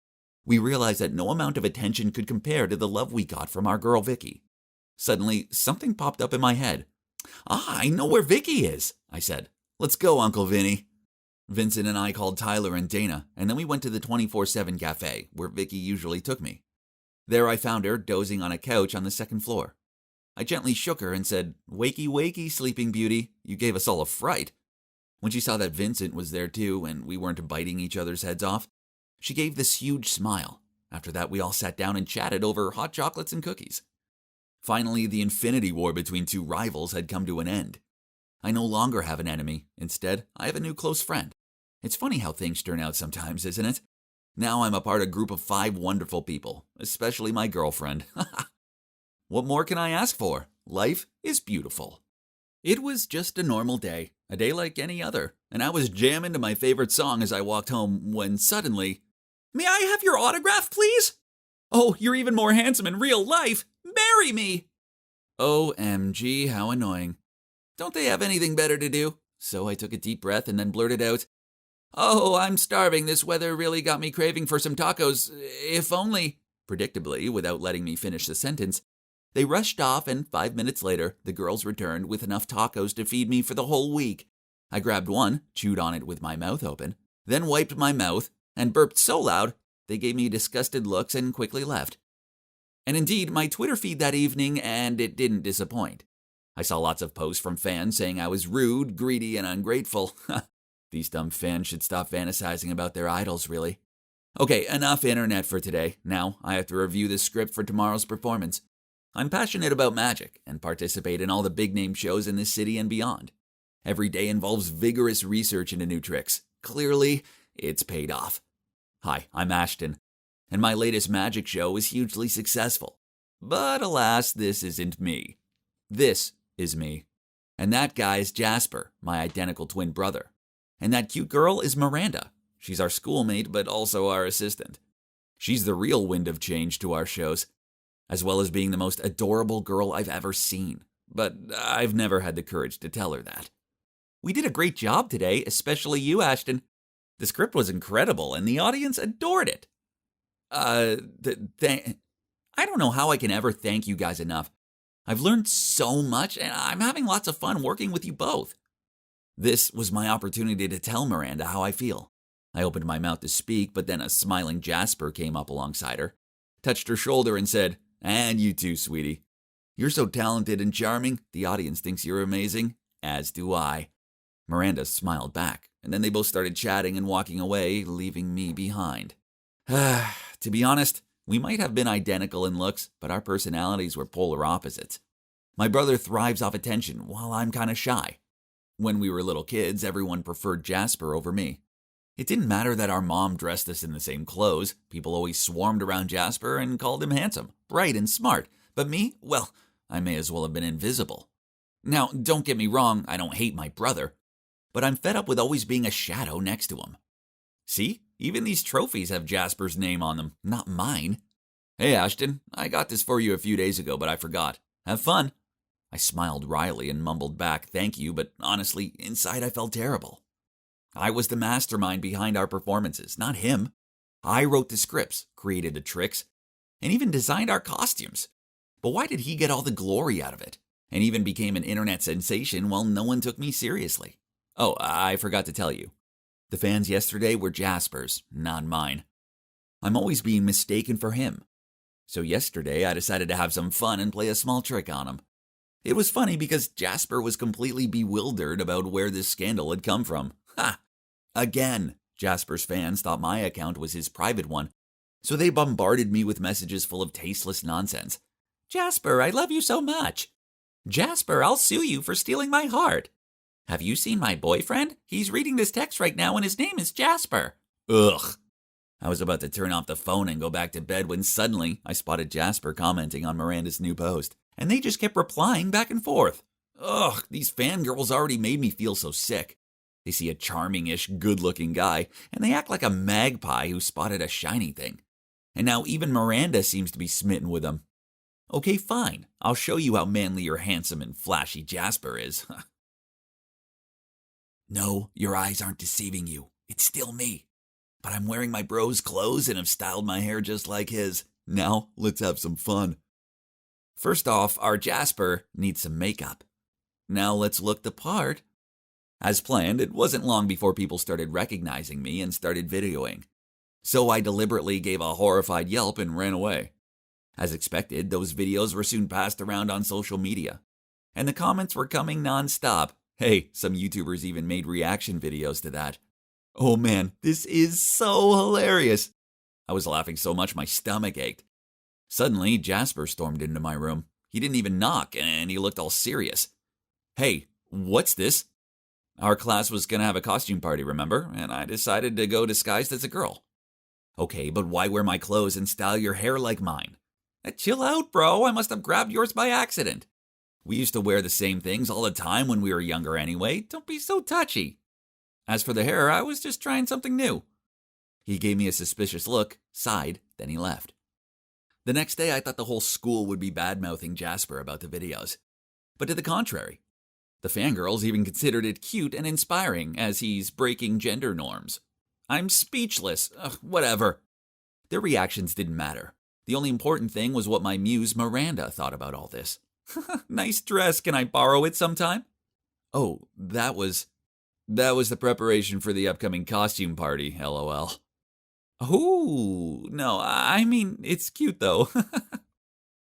We realized that no amount of attention could compare to the love we got from our girl Vicky. Suddenly, something popped up in my head. I know where Vicky is, I said. Let's go, Uncle Vinny. Vincent and I called Tyler and Dana, and then we went to the 24/7 cafe, where Vicky usually took me. There I found her dozing on a couch on the second floor. I gently shook her and said, wakey, wakey, sleeping beauty, you gave us all a fright. When she saw that Vincent was there too, and we weren't biting each other's heads off, she gave this huge smile. After that, we all sat down and chatted over hot chocolates and cookies. Finally, the infinity war between two rivals had come to an end. I no longer have an enemy. Instead, I have a new close friend. It's funny how things turn out sometimes, isn't it? Now I'm a part of a group of 5 wonderful people, especially my girlfriend. What more can I ask for? Life is beautiful. It was just a normal day, a day like any other, and I was jamming to my favorite song as I walked home when suddenly, may I have your autograph, please? Oh, you're even more handsome in real life. Marry me! OMG, how annoying. Don't they have anything better to do? So I took a deep breath and then blurted out, oh, I'm starving. This weather really got me craving for some tacos. If only. Predictably, without letting me finish the sentence, they rushed off and 5 minutes later, the girls returned with enough tacos to feed me for the whole week. I grabbed one, chewed on it with my mouth open, then wiped my mouth and burped so loud they gave me disgusted looks and quickly left. And indeed, my Twitter feed that evening, and it didn't disappoint. I saw lots of posts from fans saying I was rude, greedy, and ungrateful. These dumb fans should stop fantasizing about their idols, really. Okay, enough internet for today. Now I have to review the script for tomorrow's performance. I'm passionate about magic and participate in all the big-name shows in this city and beyond. Every day involves vigorous research into new tricks. Clearly, it's paid off. Hi, I'm Ashton, and my latest magic show is hugely successful. But alas, this isn't me. This is me. And that guy is Jasper, my identical twin brother. And that cute girl is Miranda. She's our schoolmate, but also our assistant. She's the real wind of change to our shows, as well as being the most adorable girl I've ever seen. But I've never had the courage to tell her that. We did a great job today, especially you, Ashton. The script was incredible, and the audience adored it. I don't know how I can ever thank you guys enough. I've learned so much, and I'm having lots of fun working with you both. This was my opportunity to tell Miranda how I feel. I opened my mouth to speak, but then a smiling Jasper came up alongside her, touched her shoulder, and said, and you too, sweetie. You're so talented and charming, the audience thinks you're amazing, as do I. Miranda smiled back, and then they both started chatting and walking away, leaving me behind. To be honest, we might have been identical in looks, but our personalities were polar opposites. My brother thrives off attention, while I'm kind of shy. When we were little kids, everyone preferred Jasper over me. It didn't matter that our mom dressed us in the same clothes. People always swarmed around Jasper and called him handsome, bright, and smart. But me, well, I may as well have been invisible. Now, don't get me wrong, I don't hate my brother, but I'm fed up with always being a shadow next to him. See, even these trophies have Jasper's name on them, not mine. Hey, Ashton, I got this for you a few days ago, but I forgot. Have fun. I smiled wryly and mumbled back, thank you, but honestly, inside I felt terrible. I was the mastermind behind our performances, not him. I wrote the scripts, created the tricks, and even designed our costumes. But why did he get all the glory out of it, and even became an internet sensation while no one took me seriously? Oh, I forgot to tell you. The fans yesterday were Jasper's, not mine. I'm always being mistaken for him. So yesterday I decided to have some fun and play a small trick on him. It was funny because Jasper was completely bewildered about where this scandal had come from. Ha! Again, Jasper's fans thought my account was his private one, so they bombarded me with messages full of tasteless nonsense. Jasper, I love you so much. Jasper, I'll sue you for stealing my heart. Have you seen my boyfriend? He's reading this text right now and his name is Jasper. Ugh. I was about to turn off the phone and go back to bed when suddenly I spotted Jasper commenting on Miranda's new post, and they just kept replying back and forth. Ugh, these fangirls already made me feel so sick. They see a charming-ish, good-looking guy, and they act like a magpie who spotted a shiny thing. And now even Miranda seems to be smitten with him. Okay, fine. I'll show you how manly or handsome and flashy Jasper is. No, your eyes aren't deceiving you. It's still me. But I'm wearing my bro's clothes and have styled my hair just like his. Now, let's have some fun. First off, our Jasper needs some makeup. Now let's look the part. As planned, it wasn't long before people started recognizing me and started videoing. So I deliberately gave a horrified yelp and ran away. As expected, those videos were soon passed around on social media. And the comments were coming non-stop. Hey, some YouTubers even made reaction videos to that. Oh man, this is so hilarious. I was laughing so much my stomach ached. Suddenly, Jasper stormed into my room. He didn't even knock, and he looked all serious. Hey, what's this? Our class was going to have a costume party, remember? And I decided to go disguised as a girl. Okay, but why wear my clothes and style your hair like mine? Chill out, bro. I must have grabbed yours by accident. We used to wear the same things all the time when we were younger anyway. Don't be so touchy. As for the hair, I was just trying something new. He gave me a suspicious look, sighed, then he left. The next day, I thought the whole school would be bad-mouthing Jasper about the videos. But to the contrary. The fangirls even considered it cute and inspiring, as he's breaking gender norms. I'm speechless. Whatever. Their reactions didn't matter. The only important thing was what my muse Miranda thought about all this. Nice dress. Can I borrow it sometime? Oh, that was the preparation for the upcoming costume party, LOL. Ooh, no, I mean, it's cute though.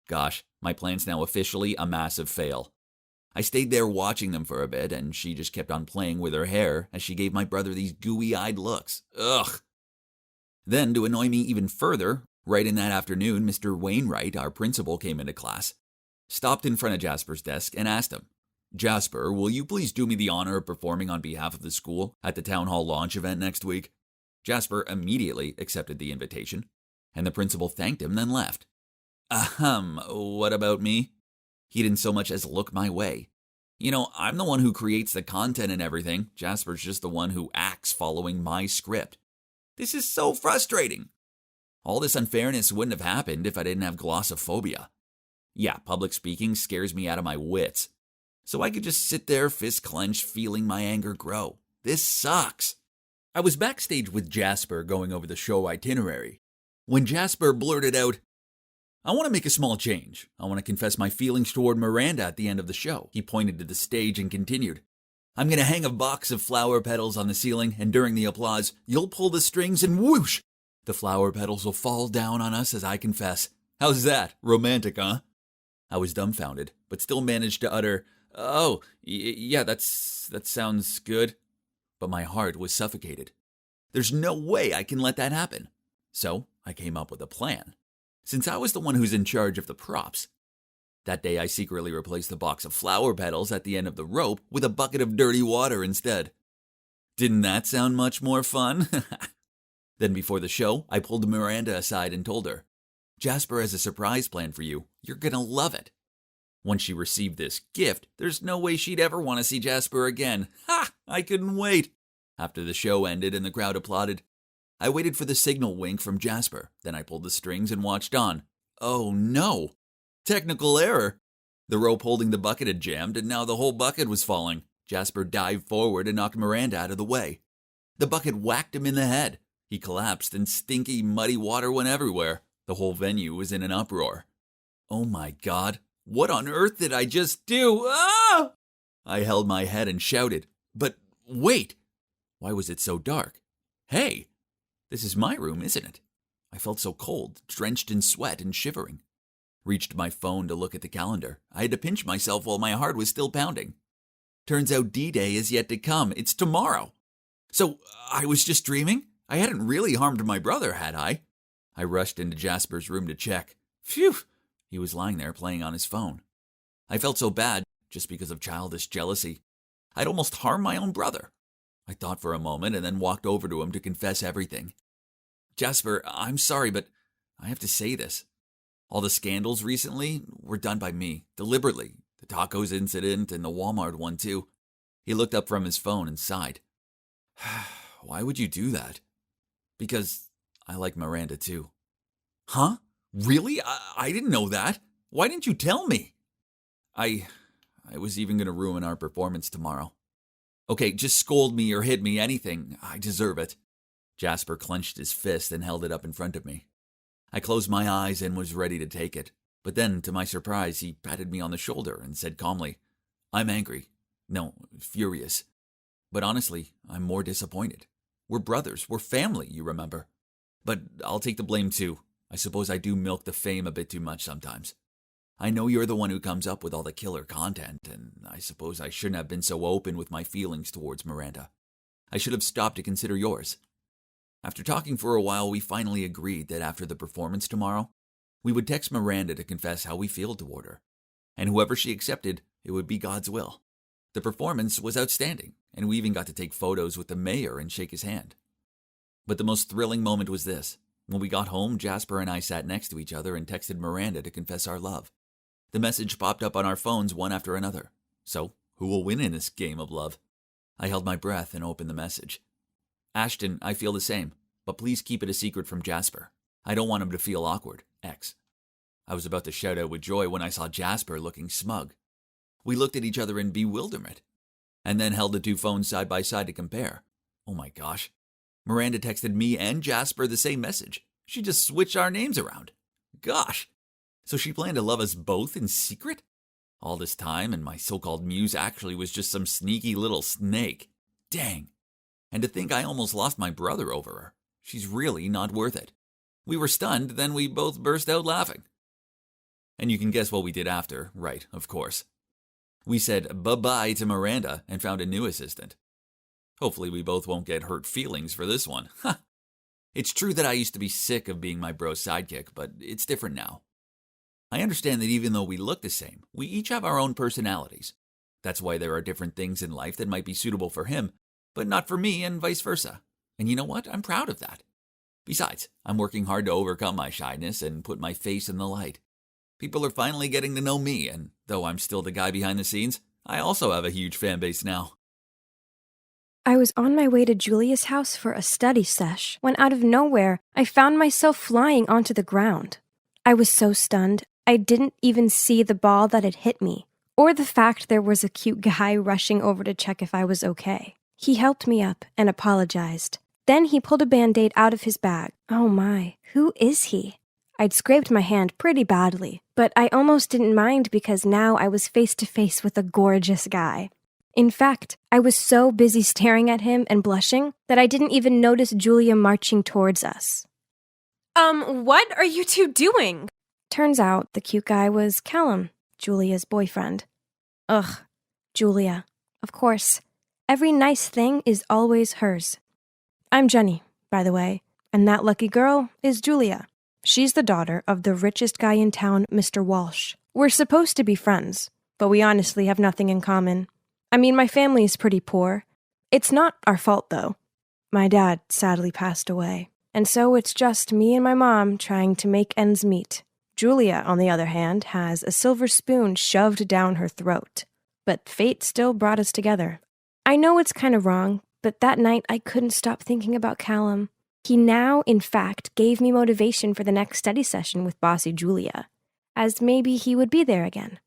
Gosh, my plan's now officially a massive fail. I stayed there watching them for a bit, and she just kept on playing with her hair as she gave my brother these gooey-eyed looks. Ugh. Then, to annoy me even further, right in that afternoon, Mr. Wainwright, our principal, came into class, stopped in front of Jasper's desk, and asked him, Jasper, will you please do me the honor of performing on behalf of the school at the town hall launch event next week? Jasper immediately accepted the invitation, and the principal thanked him, then left. What about me? He didn't so much as look my way. You know, I'm the one who creates the content and everything. Jasper's just the one who acts following my script. This is so frustrating. All this unfairness wouldn't have happened if I didn't have glossophobia. Yeah, public speaking scares me out of my wits. So I could just sit there, fist clenched, feeling my anger grow. This sucks. I was backstage with Jasper going over the show itinerary when Jasper blurted out, I want to make a small change. I want to confess my feelings toward Miranda at the end of the show. He pointed to the stage and continued, I'm going to hang a box of flower petals on the ceiling, and during the applause, you'll pull the strings and whoosh! The flower petals will fall down on us as I confess. How's that? Romantic, huh? I was dumbfounded, but still managed to utter, yeah, that sounds good. But my heart was suffocated. There's no way I can let that happen. So I came up with a plan. Since I was the one who's in charge of the props. That day I secretly replaced the box of flower petals at the end of the rope with a bucket of dirty water instead. Didn't that sound much more fun? Then before the show, I pulled Miranda aside and told her, Jasper has a surprise plan for you. You're gonna love it. Once she received this gift, there's no way she'd ever want to see Jasper again. Ha! I couldn't wait. After the show ended and the crowd applauded, I waited for the signal wink from Jasper. Then I pulled the strings and watched on. Oh no! Technical error! The rope holding the bucket had jammed, and now the whole bucket was falling. Jasper dived forward and knocked Miranda out of the way. The bucket whacked him in the head. He collapsed, and stinky, muddy water went everywhere. The whole venue was in an uproar. Oh my God! What on earth did I just do? Ah! I held my head and shouted. But wait! Why was it so dark? Hey! This is my room, isn't it? I felt so cold, drenched in sweat and shivering. Reached my phone to look at the calendar. I had to pinch myself while my heart was still pounding. Turns out D-Day is yet to come. It's tomorrow. So I was just dreaming? I hadn't really harmed my brother, had I? I rushed into Jasper's room to check. Phew! He was lying there playing on his phone. I felt so bad just because of childish jealousy. I'd almost harmed my own brother. I thought for a moment and then walked over to him to confess everything. Jasper, I'm sorry, but I have to say this. All the scandals recently were done by me, deliberately. The tacos incident and the Walmart one, too. He looked up from his phone and sighed. Why would you do that? Because I like Miranda, too. Huh? Really? I didn't know that. Why didn't you tell me? I was even going to ruin our performance tomorrow. Okay, just scold me or hit me, anything. I deserve it. Jasper clenched his fist and held it up in front of me. I closed my eyes and was ready to take it. But then, to my surprise, he patted me on the shoulder and said calmly, I'm angry. No, furious. But honestly, I'm more disappointed. We're brothers. We're family, you remember. But I'll take the blame too. I suppose I do milk the fame a bit too much sometimes. I know you're the one who comes up with all the killer content, and I suppose I shouldn't have been so open with my feelings towards Miranda. I should have stopped to consider yours. After talking for a while, we finally agreed that after the performance tomorrow, we would text Miranda to confess how we feel toward her. And whoever she accepted, it would be God's will. The performance was outstanding, and we even got to take photos with the mayor and shake his hand. But the most thrilling moment was this. When we got home, Jasper and I sat next to each other and texted Miranda to confess our love. The message popped up on our phones one after another. So, who will win in this game of love? I held my breath and opened the message. Ashton, I feel the same, but please keep it a secret from Jasper. I don't want him to feel awkward. X. I was about to shout out with joy when I saw Jasper looking smug. We looked at each other in bewilderment, and then held the two phones side by side to compare. Oh my gosh. Miranda texted me and Jasper the same message. She just switched our names around. Gosh. So she planned to love us both in secret? All this time, and my so-called muse actually was just some sneaky little snake. Dang. And to think I almost lost my brother over her. She's really not worth it. We were stunned, then we both burst out laughing. And you can guess what we did after, right, of course. We said bye-bye to Miranda and found a new assistant. Hopefully we both won't get hurt feelings for this one. Ha! It's true that I used to be sick of being my bro's sidekick, but it's different now. I understand that even though we look the same, we each have our own personalities. That's why there are different things in life that might be suitable for him, but not for me and vice versa. And you know what? I'm proud of that. Besides, I'm working hard to overcome my shyness and put my face in the light. People are finally getting to know me, and though I'm still the guy behind the scenes, I also have a huge fan base now. I was on my way to Julia's house for a study sesh when out of nowhere, I found myself flying onto the ground. I was so stunned, I didn't even see the ball that had hit me, or the fact there was a cute guy rushing over to check if I was okay. He helped me up and apologized. Then he pulled a Band-Aid out of his bag. Oh my, who is he? I'd scraped my hand pretty badly, but I almost didn't mind because now I was face to face with a gorgeous guy. In fact, I was so busy staring at him and blushing that I didn't even notice Julia marching towards us. What are you two doing? Turns out the cute guy was Callum, Julia's boyfriend. Ugh, Julia. Of course. Every nice thing is always hers. I'm Jenny, by the way, and that lucky girl is Julia. She's the daughter of the richest guy in town, Mr. Walsh. We're supposed to be friends, but we honestly have nothing in common. I mean, my family is pretty poor. It's not our fault, though. My dad sadly passed away, and so it's just me and my mom trying to make ends meet. Julia, on the other hand, has a silver spoon shoved down her throat. But fate still brought us together. I know it's kind of wrong, but that night I couldn't stop thinking about Callum. He now, in fact, gave me motivation for the next study session with bossy Julia, as maybe he would be there again.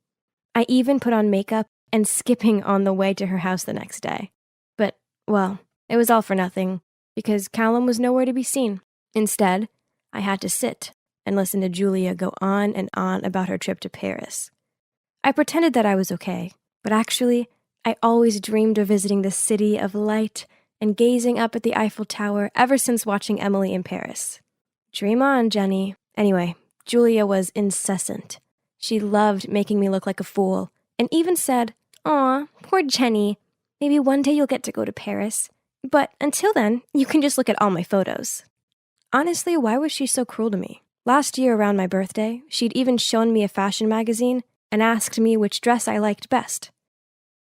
I even put on makeup and skipping on the way to her house the next day. But, well, it was all for nothing, because Callum was nowhere to be seen. Instead, I had to sit and listen to Julia go on and on about her trip to Paris. I pretended that I was okay, but actually, I always dreamed of visiting the city of light and gazing up at the Eiffel Tower ever since watching Emily in Paris. Dream on, Jenny. Anyway, Julia was incessant. She loved making me look like a fool, and even said, "Aw, poor Jenny. Maybe one day you'll get to go to Paris. But until then, you can just look at all my photos." Honestly, why was she so cruel to me? Last year around my birthday, she'd even shown me a fashion magazine and asked me which dress I liked best.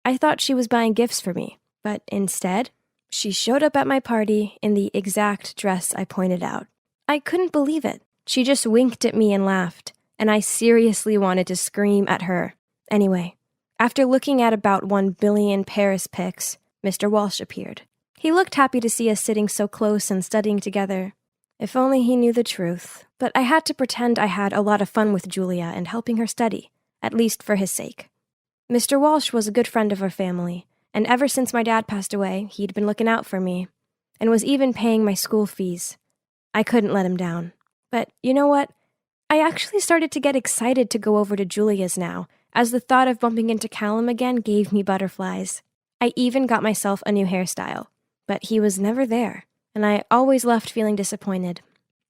I thought she was buying gifts for me, but instead, she showed up at my party in the exact dress I pointed out. I couldn't believe it. She just winked at me and laughed, and I seriously wanted to scream at her. Anyway, after looking at about 1 billion Paris pics, Mr. Walsh appeared. He looked happy to see us sitting so close and studying together. If only he knew the truth. But I had to pretend I had a lot of fun with Julia and helping her study, at least for his sake. Mr. Walsh was a good friend of our family, and ever since my dad passed away, he'd been looking out for me, and was even paying my school fees. I couldn't let him down. But you know what? I actually started to get excited to go over to Julia's now, as the thought of bumping into Callum again gave me butterflies. I even got myself a new hairstyle, but he was never there, and I always left feeling disappointed.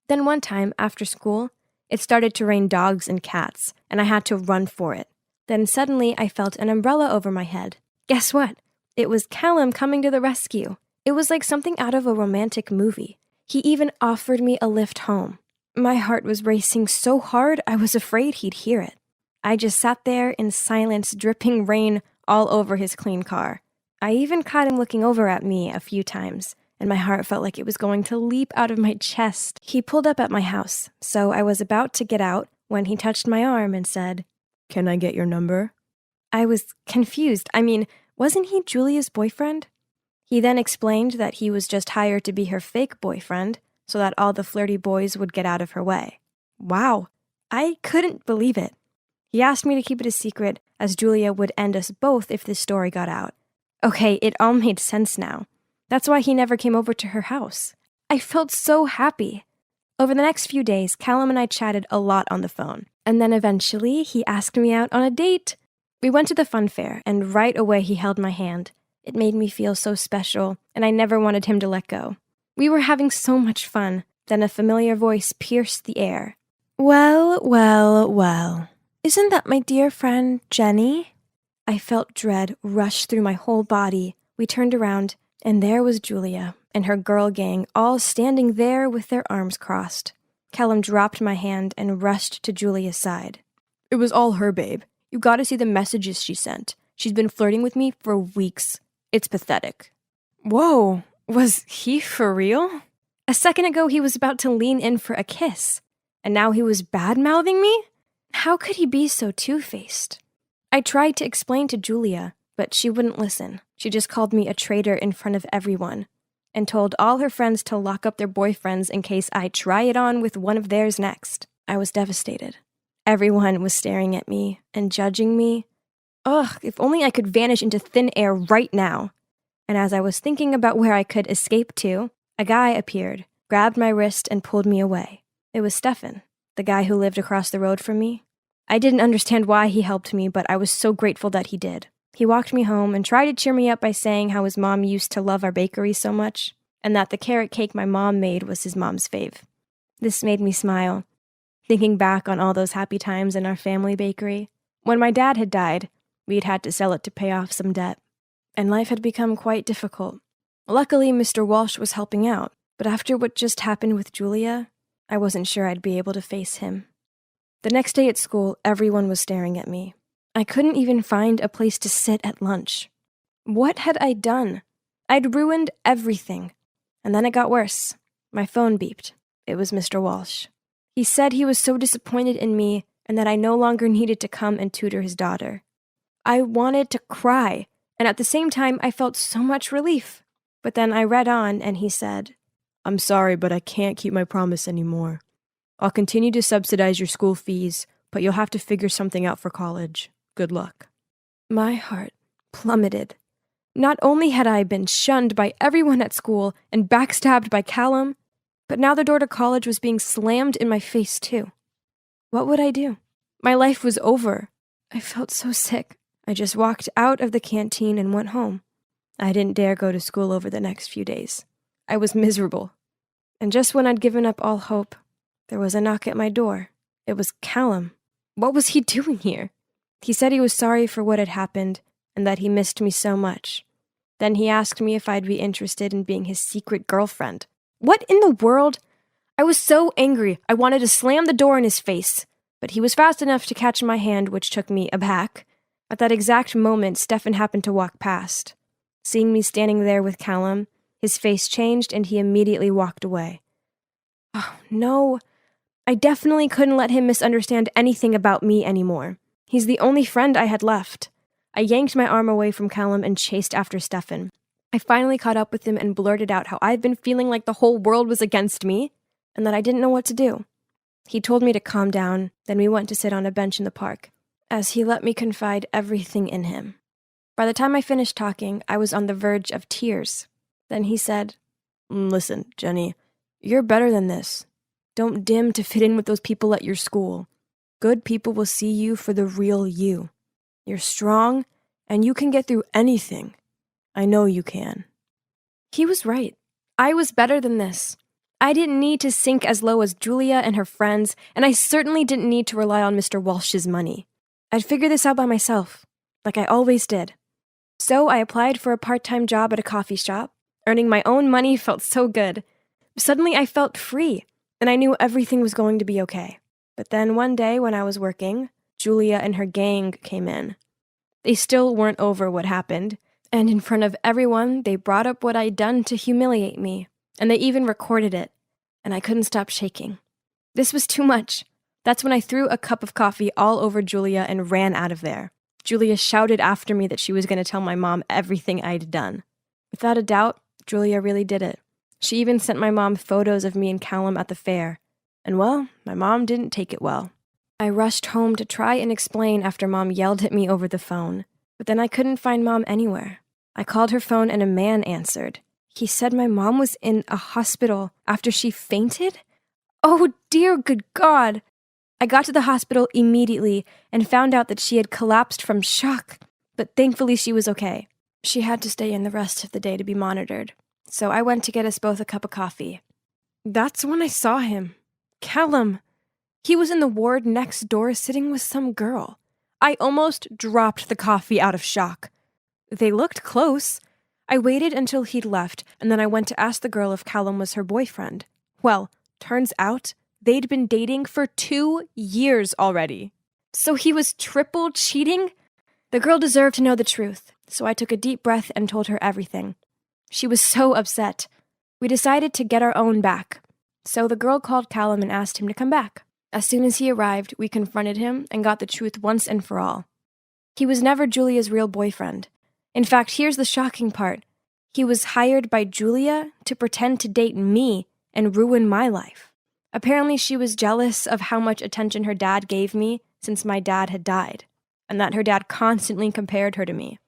Then one time, after school, it started to rain dogs and cats, and I had to run for it. Then suddenly I felt an umbrella over my head. Guess what? It was Callum coming to the rescue. It was like something out of a romantic movie. He even offered me a lift home. My heart was racing so hard I was afraid he'd hear it. I just sat there in silence, dripping rain all over his clean car. I even caught him looking over at me a few times, and my heart felt like it was going to leap out of my chest. He pulled up at my house, so I was about to get out when he touched my arm and said, "Can I get your number?" I was confused. I mean, wasn't he Julia's boyfriend? He then explained that he was just hired to be her fake boyfriend so that all the flirty boys would get out of her way. Wow, I couldn't believe it. He asked me to keep it a secret, as Julia would end us both if this story got out. Okay, it all made sense now. That's why he never came over to her house. I felt so happy. Over the next few days, Callum and I chatted a lot on the phone, and then eventually he asked me out on a date. We went to the fun fair, and right away he held my hand. It made me feel so special, and I never wanted him to let go. We were having so much fun. Then a familiar voice pierced the air. "Well, well, well. Isn't that my dear friend, Jenny?" I felt dread rush through my whole body. We turned around, and there was Julia and her girl gang all standing there with their arms crossed. Callum dropped my hand and rushed to Julia's side. It was all her, babe. You gotta see the messages she sent. She's been flirting with me for weeks. It's pathetic. Whoa, was he for real? A second ago he was about to lean in for a kiss, and now he was bad-mouthing me? How could he be so two-faced? I tried to explain to Julia, but she wouldn't listen. She just called me a traitor in front of everyone, and told all her friends to lock up their boyfriends in case I try it on with one of theirs next. I was devastated. Everyone was staring at me and judging me. Ugh, if only I could vanish into thin air right now. And as I was thinking about where I could escape to, a guy appeared, grabbed my wrist, and pulled me away. It was Stefan, the guy who lived across the road from me. I didn't understand why he helped me, but I was so grateful that he did. He walked me home and tried to cheer me up by saying how his mom used to love our bakery so much, and that the carrot cake my mom made was his mom's fave. This made me smile, thinking back on all those happy times in our family bakery. When my dad had died, we'd had to sell it to pay off some debt, and life had become quite difficult. Luckily, Mr. Walsh was helping out, but after what just happened with Julia, I wasn't sure I'd be able to face him. The next day at school, everyone was staring at me. I couldn't even find a place to sit at lunch. What had I done? I'd ruined everything. And then it got worse. My phone beeped. It was Mr. Walsh. He said he was so disappointed in me and that I no longer needed to come and tutor his daughter. I wanted to cry, and at the same time I felt so much relief. But then I read on and he said, "I'm sorry, but I can't keep my promise anymore. I'll continue to subsidize your school fees, but you'll have to figure something out for college. Good luck." My heart plummeted. Not only had I been shunned by everyone at school and backstabbed by Callum, but now the door to college was being slammed in my face too. What would I do? My life was over. I felt so sick. I just walked out of the canteen and went home. I didn't dare go to school over the next few days. I was miserable. And just when I'd given up all hope, there was a knock at my door. It was Callum. What was he doing here? He said he was sorry for what had happened and that he missed me so much. Then he asked me if I'd be interested in being his secret girlfriend. What in the world? I was so angry, I wanted to slam the door in his face. But he was fast enough to catch my hand, which took me aback. At that exact moment, Stefan happened to walk past. Seeing me standing there with Callum, his face changed and he immediately walked away. Oh, no. I definitely couldn't let him misunderstand anything about me anymore. He's the only friend I had left. I yanked my arm away from Callum and chased after Stefan. I finally caught up with him and blurted out how I'd been feeling like the whole world was against me and that I didn't know what to do. He told me to calm down, then we went to sit on a bench in the park, as he let me confide everything in him. By the time I finished talking, I was on the verge of tears. Then he said, "Listen, Jenny, you're better than this. Don't dim to fit in with those people at your school. Good people will see you for the real you. You're strong, and you can get through anything. I know you can." He was right. I was better than this. I didn't need to sink as low as Julia and her friends, and I certainly didn't need to rely on Mr. Walsh's money. I'd figure this out by myself, like I always did. So I applied for a part-time job at a coffee shop. Earning my own money felt so good. Suddenly I felt free, and I knew everything was going to be okay. But then one day when I was working, Julia and her gang came in. They still weren't over what happened, and in front of everyone, they brought up what I'd done to humiliate me, and they even recorded it, and I couldn't stop shaking. This was too much. That's when I threw a cup of coffee all over Julia and ran out of there. Julia shouted after me that she was going to tell my mom everything I'd done. Without a doubt, Julia really did it. She even sent my mom photos of me and Callum at the fair. And well, my mom didn't take it well. I rushed home to try and explain after Mom yelled at me over the phone. But then I couldn't find Mom anywhere. I called her phone and a man answered. He said my mom was in a hospital after she fainted? Oh dear good God! I got to the hospital immediately and found out that she had collapsed from shock. But thankfully she was okay. She had to stay in the rest of the day to be monitored. So I went to get us both a cup of coffee. That's when I saw him. Callum. He was in the ward next door sitting with some girl. I almost dropped the coffee out of shock. They looked close. I waited until he'd left, and then I went to ask the girl if Callum was her boyfriend. Well, turns out they'd been dating for 2 years already. So he was triple cheating? The girl deserved to know the truth, so I took a deep breath and told her everything. She was so upset. We decided to get our own back. So the girl called Callum and asked him to come back. As soon as he arrived, we confronted him and got the truth once and for all. He was never Julia's real boyfriend. In fact, here's the shocking part. He was hired by Julia to pretend to date me and ruin my life. Apparently she was jealous of how much attention her dad gave me since my dad had died, and that her dad constantly compared her to me.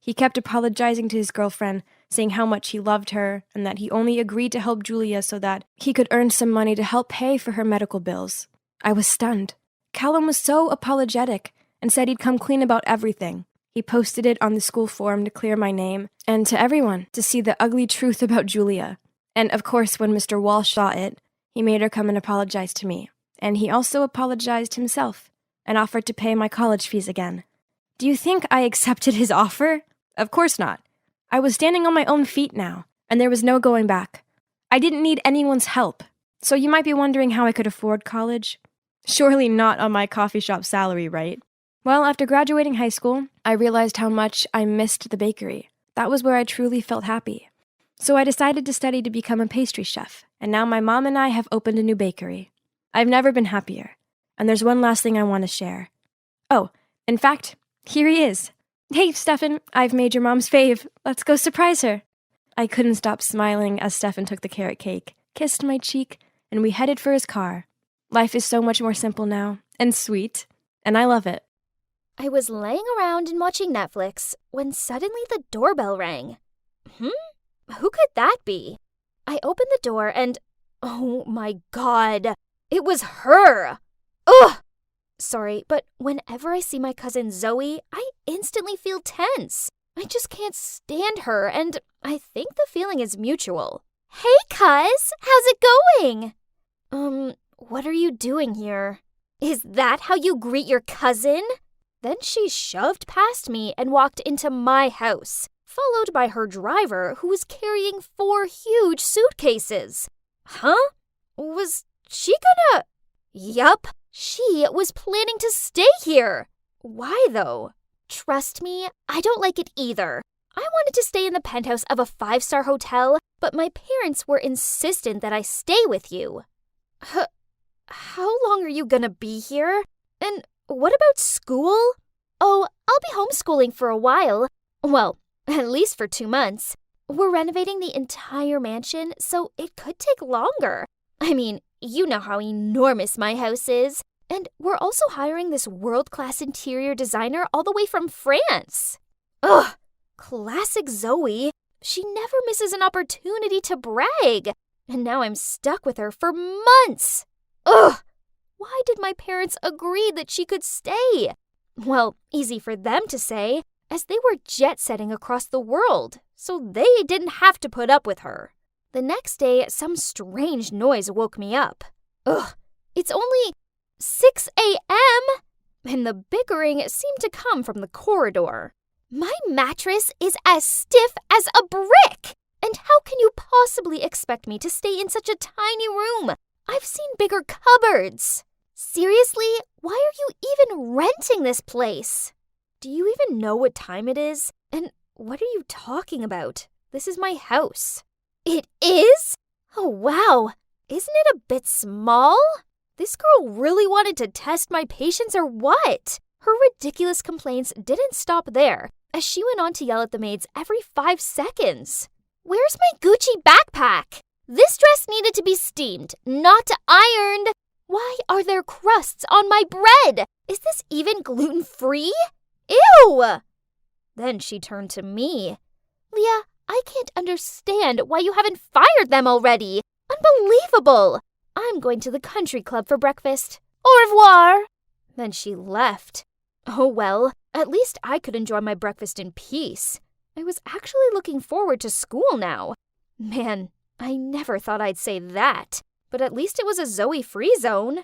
He kept apologizing to his girlfriend, saying how much he loved her, and that he only agreed to help Julia so that he could earn some money to help pay for her medical bills. I was stunned. Callum was so apologetic and said he'd come clean about everything. He posted it on the school forum to clear my name, and to everyone to see the ugly truth about Julia. And of course, when Mr. Walsh saw it, he made her come and apologize to me. And he also apologized himself and offered to pay my college fees again. Do you think I accepted his offer? Of course not. I was standing on my own feet now, and there was no going back. I didn't need anyone's help. So you might be wondering how I could afford college. Surely not on my coffee shop salary, right? Well, after graduating high school, I realized how much I missed the bakery. That was where I truly felt happy. So I decided to study to become a pastry chef, and now my mom and I have opened a new bakery. I've never been happier. And there's one last thing I want to share. Oh, in fact, here he is. Hey, Stefan, I've made your mom's fave. Let's go surprise her. I couldn't stop smiling as Stefan took the carrot cake, kissed my cheek, and we headed for his car. Life is so much more simple now, and sweet, and I love it. I was laying around and watching Netflix when suddenly the doorbell rang. Who could that be? I opened the door and, oh my God, it was her! Ugh! Sorry, but whenever I see my cousin Zoe, I instantly feel tense. I just can't stand her, and I think the feeling is mutual. Hey, cuz! How's it going? What are you doing here? Is that how you greet your cousin? Then she shoved past me and walked into my house, followed by her driver, who was carrying 4 huge suitcases. Huh? Was she gonna... Yup, she was planning to stay here. Why, though? Trust me, I don't like it either. I wanted to stay in the penthouse of a 5-star hotel, but my parents were insistent that I stay with you. How long are you gonna be here? And what about school? Oh, I'll be homeschooling for a while. Well, at least for 2 months. We're renovating the entire mansion, so it could take longer. I mean, you know how enormous my house is. And we're also hiring this world-class interior designer all the way from France. Ugh, classic Zoe. She never misses an opportunity to brag. And now I'm stuck with her for months. Ugh, why did my parents agree that she could stay? Well, easy for them to say, as they were jet-setting across the world, so they didn't have to put up with her. The next day, some strange noise woke me up. Ugh, it's only 6 a.m., and the bickering seemed to come from the corridor. My mattress is as stiff as a brick, and how can you possibly expect me to stay in such a tiny room? I've seen bigger cupboards. Seriously, why are you even renting this place? Do you even know what time it is? And what are you talking about? This is my house. It is? Oh, wow. Isn't it a bit small? This girl really wanted to test my patience or what? Her ridiculous complaints didn't stop there, as she went on to yell at the maids every 5 seconds. Where's my Gucci backpack? This dress needed to be steamed, not ironed. Why are there crusts on my bread? Is this even gluten-free? Ew! Then she turned to me. Leah, I can't understand why you haven't fired them already. Unbelievable! I'm going to the country club for breakfast. Au revoir! Then she left. Oh well, at least I could enjoy my breakfast in peace. I was actually looking forward to school now. Man, I never thought I'd say that, but at least it was a Zoe-free zone.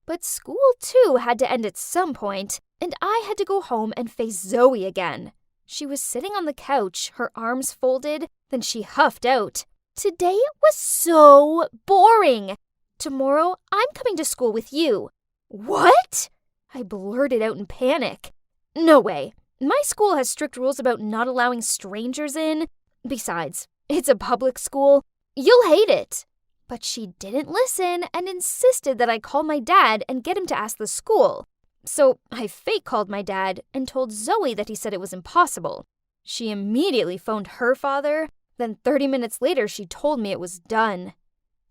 But school, too, had to end at some point, and I had to go home and face Zoe again. She was sitting on the couch, her arms folded, then she huffed out. Today was so boring. Tomorrow, I'm coming to school with you. What? I blurted out in panic. No way. My school has strict rules about not allowing strangers in. Besides, it's a public school. You'll hate it. But she didn't listen and insisted that I call my dad and get him to ask the school. So I fake called my dad and told Zoe that he said it was impossible. She immediately phoned her father. Then 30 minutes later, she told me it was done.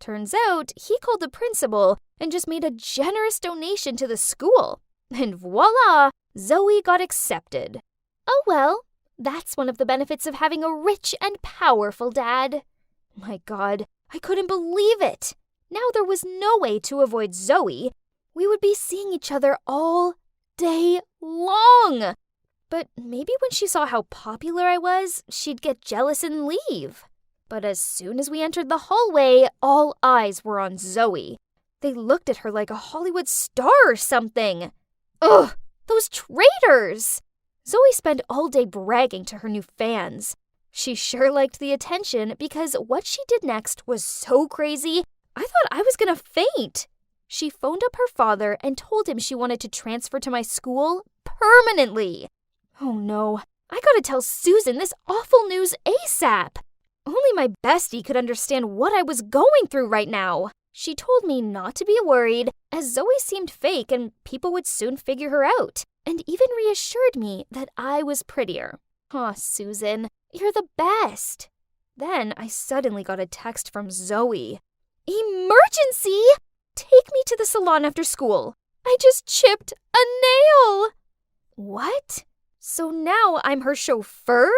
Turns out he called the principal and just made a generous donation to the school. And voila, Zoe got accepted. Oh well, that's one of the benefits of having a rich and powerful dad. My God, I couldn't believe it. Now there was no way to avoid Zoe. We would be seeing each other all day long. But maybe when she saw how popular I was, she'd get jealous and leave. But as soon as we entered the hallway, all eyes were on Zoe. They looked at her like a Hollywood star or something. Ugh, those traitors! Zoe spent all day bragging to her new fans. She sure liked the attention because what she did next was so crazy, I thought I was gonna faint. She phoned up her father and told him she wanted to transfer to my school permanently. Oh no, I gotta tell Susan this awful news ASAP. Only my bestie could understand what I was going through right now. She told me not to be worried, as Zoe seemed fake and people would soon figure her out, and even reassured me that I was prettier. Aw, Susan, you're the best. Then I suddenly got a text from Zoe. Emergency! Take me to the salon after school. I just chipped a nail. What? So now I'm her chauffeur?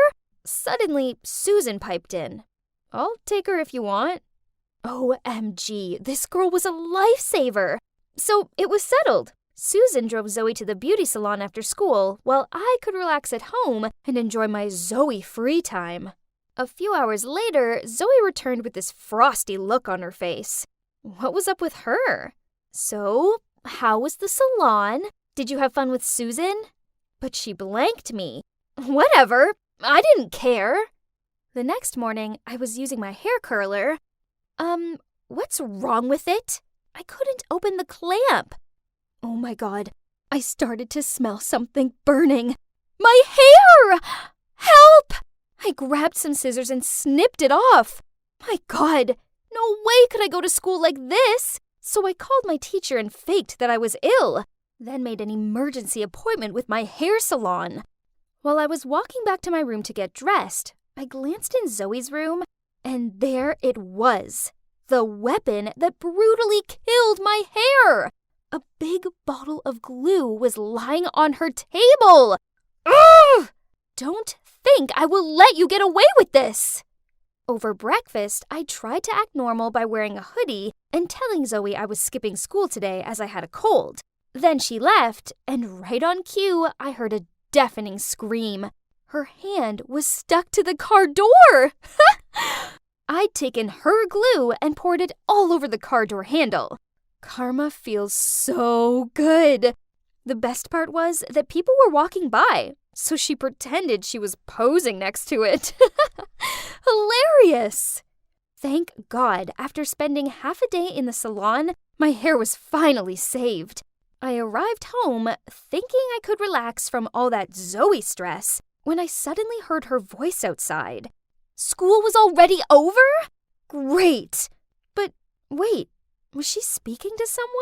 Suddenly, Susan piped in. I'll take her if you want. OMG, this girl was a lifesaver. So it was settled. Susan drove Zoe to the beauty salon after school, while I could relax at home and enjoy my Zoe free time. A few hours later, Zoe returned with this frosty look on her face. What was up with her? So, How was the salon? Did you have fun with Susan? But she blanked me. Whatever, I didn't care. The next morning, I was using my hair curler. What's wrong with it? I couldn't open the clamp. Oh my God, I started to smell something burning. My hair! Help! I grabbed some scissors and snipped it off. My God, no way could I go to school like this. So I called my teacher and faked that I was ill, then made an emergency appointment with my hair salon. While I was walking back to my room to get dressed, I glanced in Zoe's room, and there it was. The weapon that brutally killed my hair. A big bottle of glue was lying on her table. Ugh! Don't think I will let you get away with this. Over breakfast, I tried to act normal by wearing a hoodie and telling Zoe I was skipping school today as I had a cold. Then she left, and right on cue, I heard a deafening scream. Her hand was stuck to the car door. I'd taken her glue and poured it all over the car door handle. Karma feels so good. The best part was that people were walking by, so she pretended she was posing next to it. Hilarious! Thank God, after spending half a day in the salon, my hair was finally saved. I arrived home thinking I could relax from all that Zoe stress when I suddenly heard her voice outside. School was already over? Great! But wait, was she speaking to someone?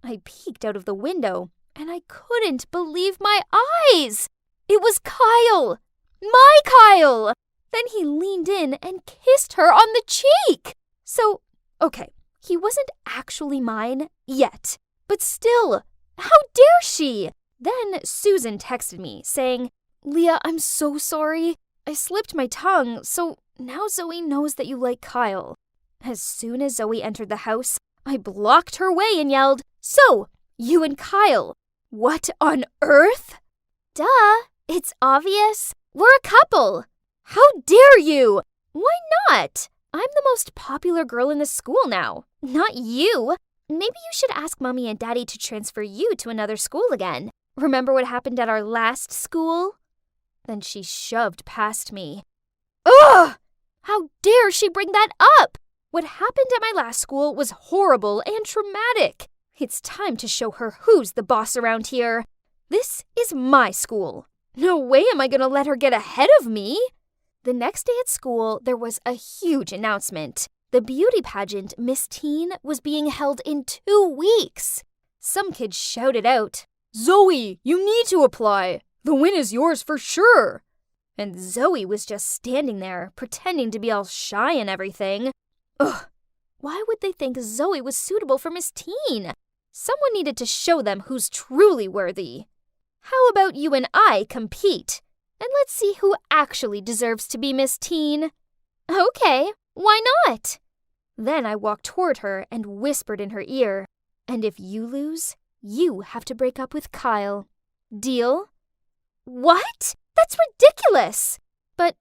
I peeked out of the window, and I couldn't believe my eyes! It was Kyle! My Kyle! Then he leaned in and kissed her on the cheek! So, okay, he wasn't actually mine yet, but still, how dare she? Then Susan texted me, saying, Leah, I'm so sorry. I slipped my tongue, so now Zoe knows that you like Kyle. As soon as Zoe entered the house, I blocked her way and yelled, So, you and Kyle, what on earth? Duh, it's obvious. We're a couple. How dare you? Why not? I'm the most popular girl in the school now, not you. Maybe you should ask Mommy and Daddy to transfer you to another school again. Remember what happened at our last school? Then she shoved past me. Ugh! How dare she bring that up? What happened at my last school was horrible and traumatic. It's time to show her who's the boss around here. This is my school. No way am I going to let her get ahead of me. The next day at school, there was a huge announcement. The beauty pageant Miss Teen was being held in 2 weeks. Some kids shouted out, Zoe, you need to apply. The win is yours for sure. And Zoe was just standing there, pretending to be all shy and everything. Ugh, why would they think Zoe was suitable for Miss Teen? Someone needed to show them who's truly worthy. How about you and I compete? And let's see who actually deserves to be Miss Teen. Okay, why not? Then I walked toward her and whispered in her ear, And if you lose, you have to break up with Kyle. Deal? What? That's ridiculous! But,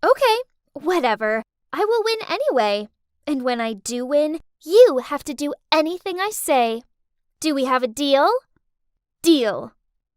okay, whatever. I will win anyway. And when I do win, you have to do anything I say. Do we have a deal? Deal.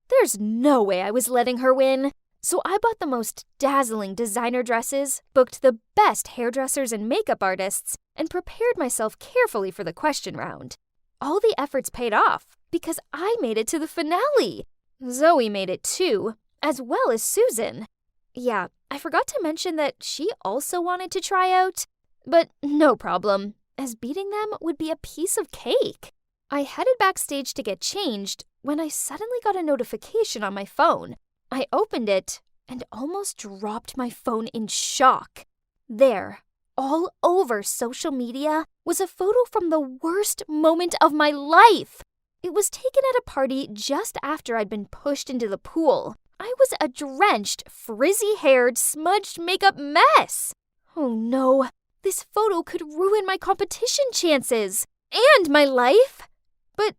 There's no way I was letting her win. So I bought the most dazzling designer dresses, booked the best hairdressers and makeup artists, and prepared myself carefully for the question round. All the efforts paid off because I made it to the finale. Zoe made it too, as well as Susan. Yeah, I forgot to mention that she also wanted to try out, but no problem, as beating them would be a piece of cake. I headed backstage to get changed when I suddenly got a notification on my phone. I opened it and almost dropped my phone in shock. There, all over social media, was a photo from the worst moment of my life. It was taken at a party just after I'd been pushed into the pool. I was a drenched, frizzy-haired, smudged makeup mess. Oh no, this photo could ruin my competition chances and my life. But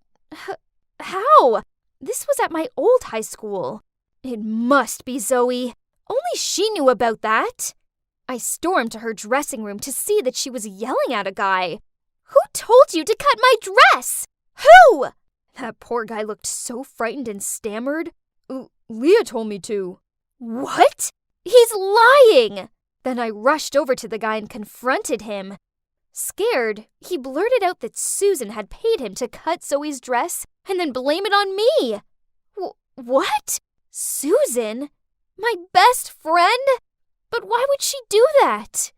how? This was at my old high school. It must be Zoe. Only she knew about that. I stormed to her dressing room to see that she was yelling at a guy. Who told you to cut my dress? Who? That poor guy looked so frightened and stammered. Leah told me to. What? He's lying! Then I rushed over to the guy and confronted him. Scared, he blurted out that Susan had paid him to cut Zoe's dress and then blame it on me. What? Susan? My best friend? But why would she do that?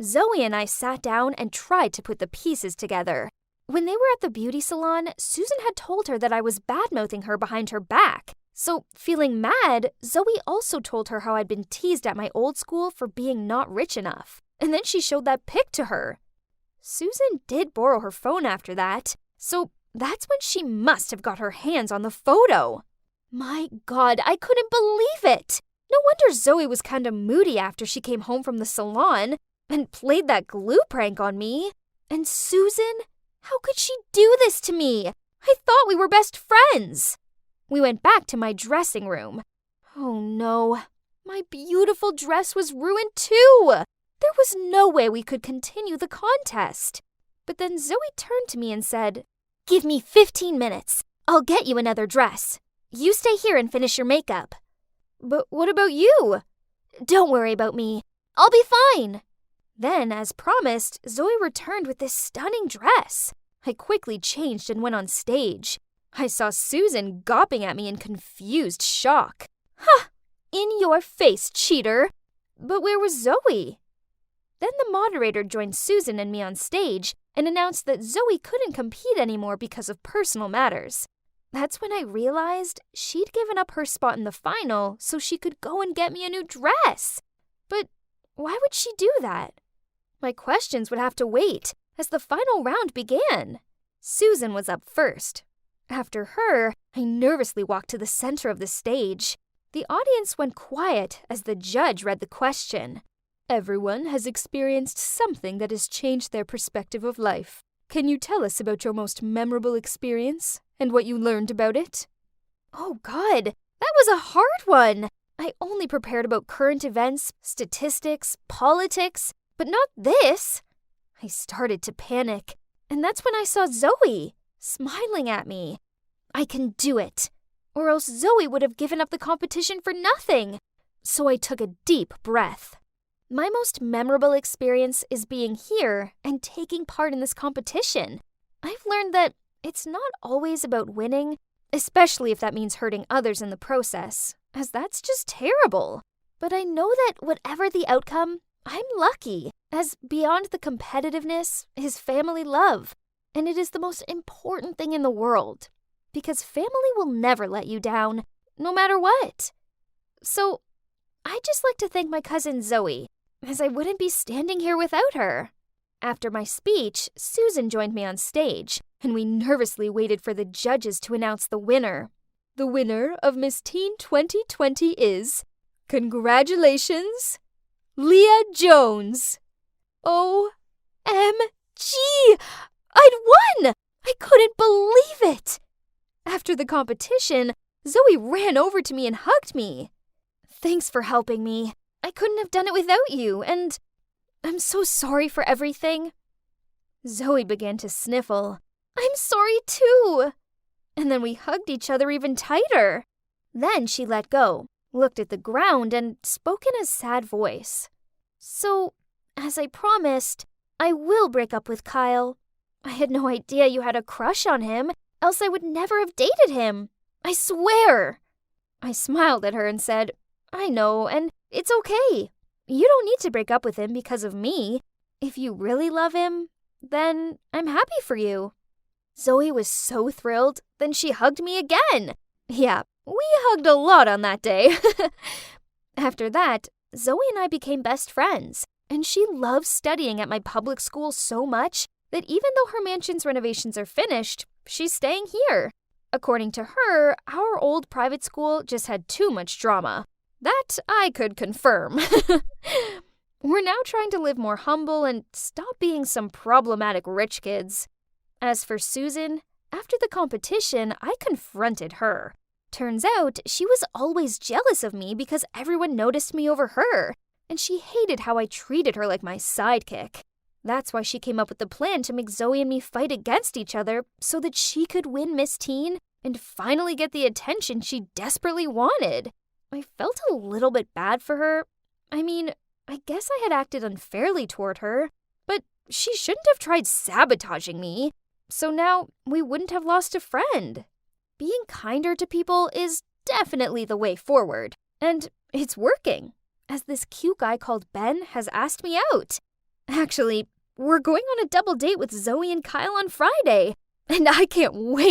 Zoe and I sat down and tried to put the pieces together. When they were at the beauty salon, Susan had told her that I was bad-mouthing her behind her back. So, feeling mad, Zoe also told her how I'd been teased at my old school for being not rich enough. And then she showed that pic to her. Susan did borrow her phone after that, so that's when she must have got her hands on the photo. My God, I couldn't believe it! No wonder Zoe was kinda moody after she came home from the salon and played that glue prank on me. And Susan? How could she do this to me? I thought we were best friends. We went back to my dressing room. Oh no, my beautiful dress was ruined too. There was no way we could continue the contest. But then Zoe turned to me and said, "Give me 15 minutes. I'll get you another dress. You stay here and finish your makeup." But what about you? Don't worry about me. I'll be fine. Then, as promised, Zoe returned with this stunning dress. I quickly changed and went on stage. I saw Susan gawping at me in confused shock. Ha! In your face, cheater. But where was Zoe? Then the moderator joined Susan and me on stage and announced that Zoe couldn't compete anymore because of personal matters. That's when I realized she'd given up her spot in the final so she could go and get me a new dress. But why would she do that? My questions would have to wait as the final round began. Susan was up first. After her, I nervously walked to the center of the stage. The audience went quiet as the judge read the question. Everyone has experienced something that has changed their perspective of life. Can you tell us about your most memorable experience and what you learned about it? Oh God, that was a hard one. I only prepared about current events, statistics, politics, but not this. I started to panic, and that's when I saw Zoe smiling at me. I can do it, or else Zoe would have given up the competition for nothing. So I took a deep breath. My most memorable experience is being here and taking part in this competition. I've learned that it's not always about winning, especially if that means hurting others in the process, as that's just terrible. But I know that whatever the outcome, I'm lucky, as beyond the competitiveness is family love, and it is the most important thing in the world, because family will never let you down, no matter what. So, I'd just like to thank my cousin Zoe, as I wouldn't be standing here without her. After my speech, Susan joined me on stage, and we nervously waited for the judges to announce the winner. The winner of Miss Teen 2020 is, congratulations, Leah Jones. OMG! I'd won! I couldn't believe it! After the competition, Zoe ran over to me and hugged me. Thanks for helping me. I couldn't have done it without you, and I'm so sorry for everything. Zoe began to sniffle. I'm sorry too. And then we hugged each other even tighter. Then she let go, looked at the ground, and spoke in a sad voice. So, as I promised, I will break up with Kyle. I had no idea you had a crush on him, else I would never have dated him. I swear. I smiled at her and said, I know, and it's okay. You don't need to break up with him because of me. If you really love him, then I'm happy for you. Zoe was so thrilled, then she hugged me again. Yeah, we hugged a lot on that day. After that, Zoe and I became best friends, and she loves studying at my public school so much that even though her mansion's renovations are finished, she's staying here. According to her, our old private school just had too much drama. That I could confirm. We're now trying to live more humble and stop being some problematic rich kids. As for Susan, after the competition, I confronted her. Turns out she was always jealous of me because everyone noticed me over her, and she hated how I treated her like my sidekick. That's why she came up with the plan to make Zoe and me fight against each other so that she could win Miss Teen and finally get the attention she desperately wanted. I felt a little bit bad for her. I mean, I guess I had acted unfairly toward her, but she shouldn't have tried sabotaging me. So now we wouldn't have lost a friend. Being kinder to people is definitely the way forward, and it's working, as this cute guy called Ben has asked me out. Actually, we're going on a double date with Zoe and Kyle on Friday, and I can't wait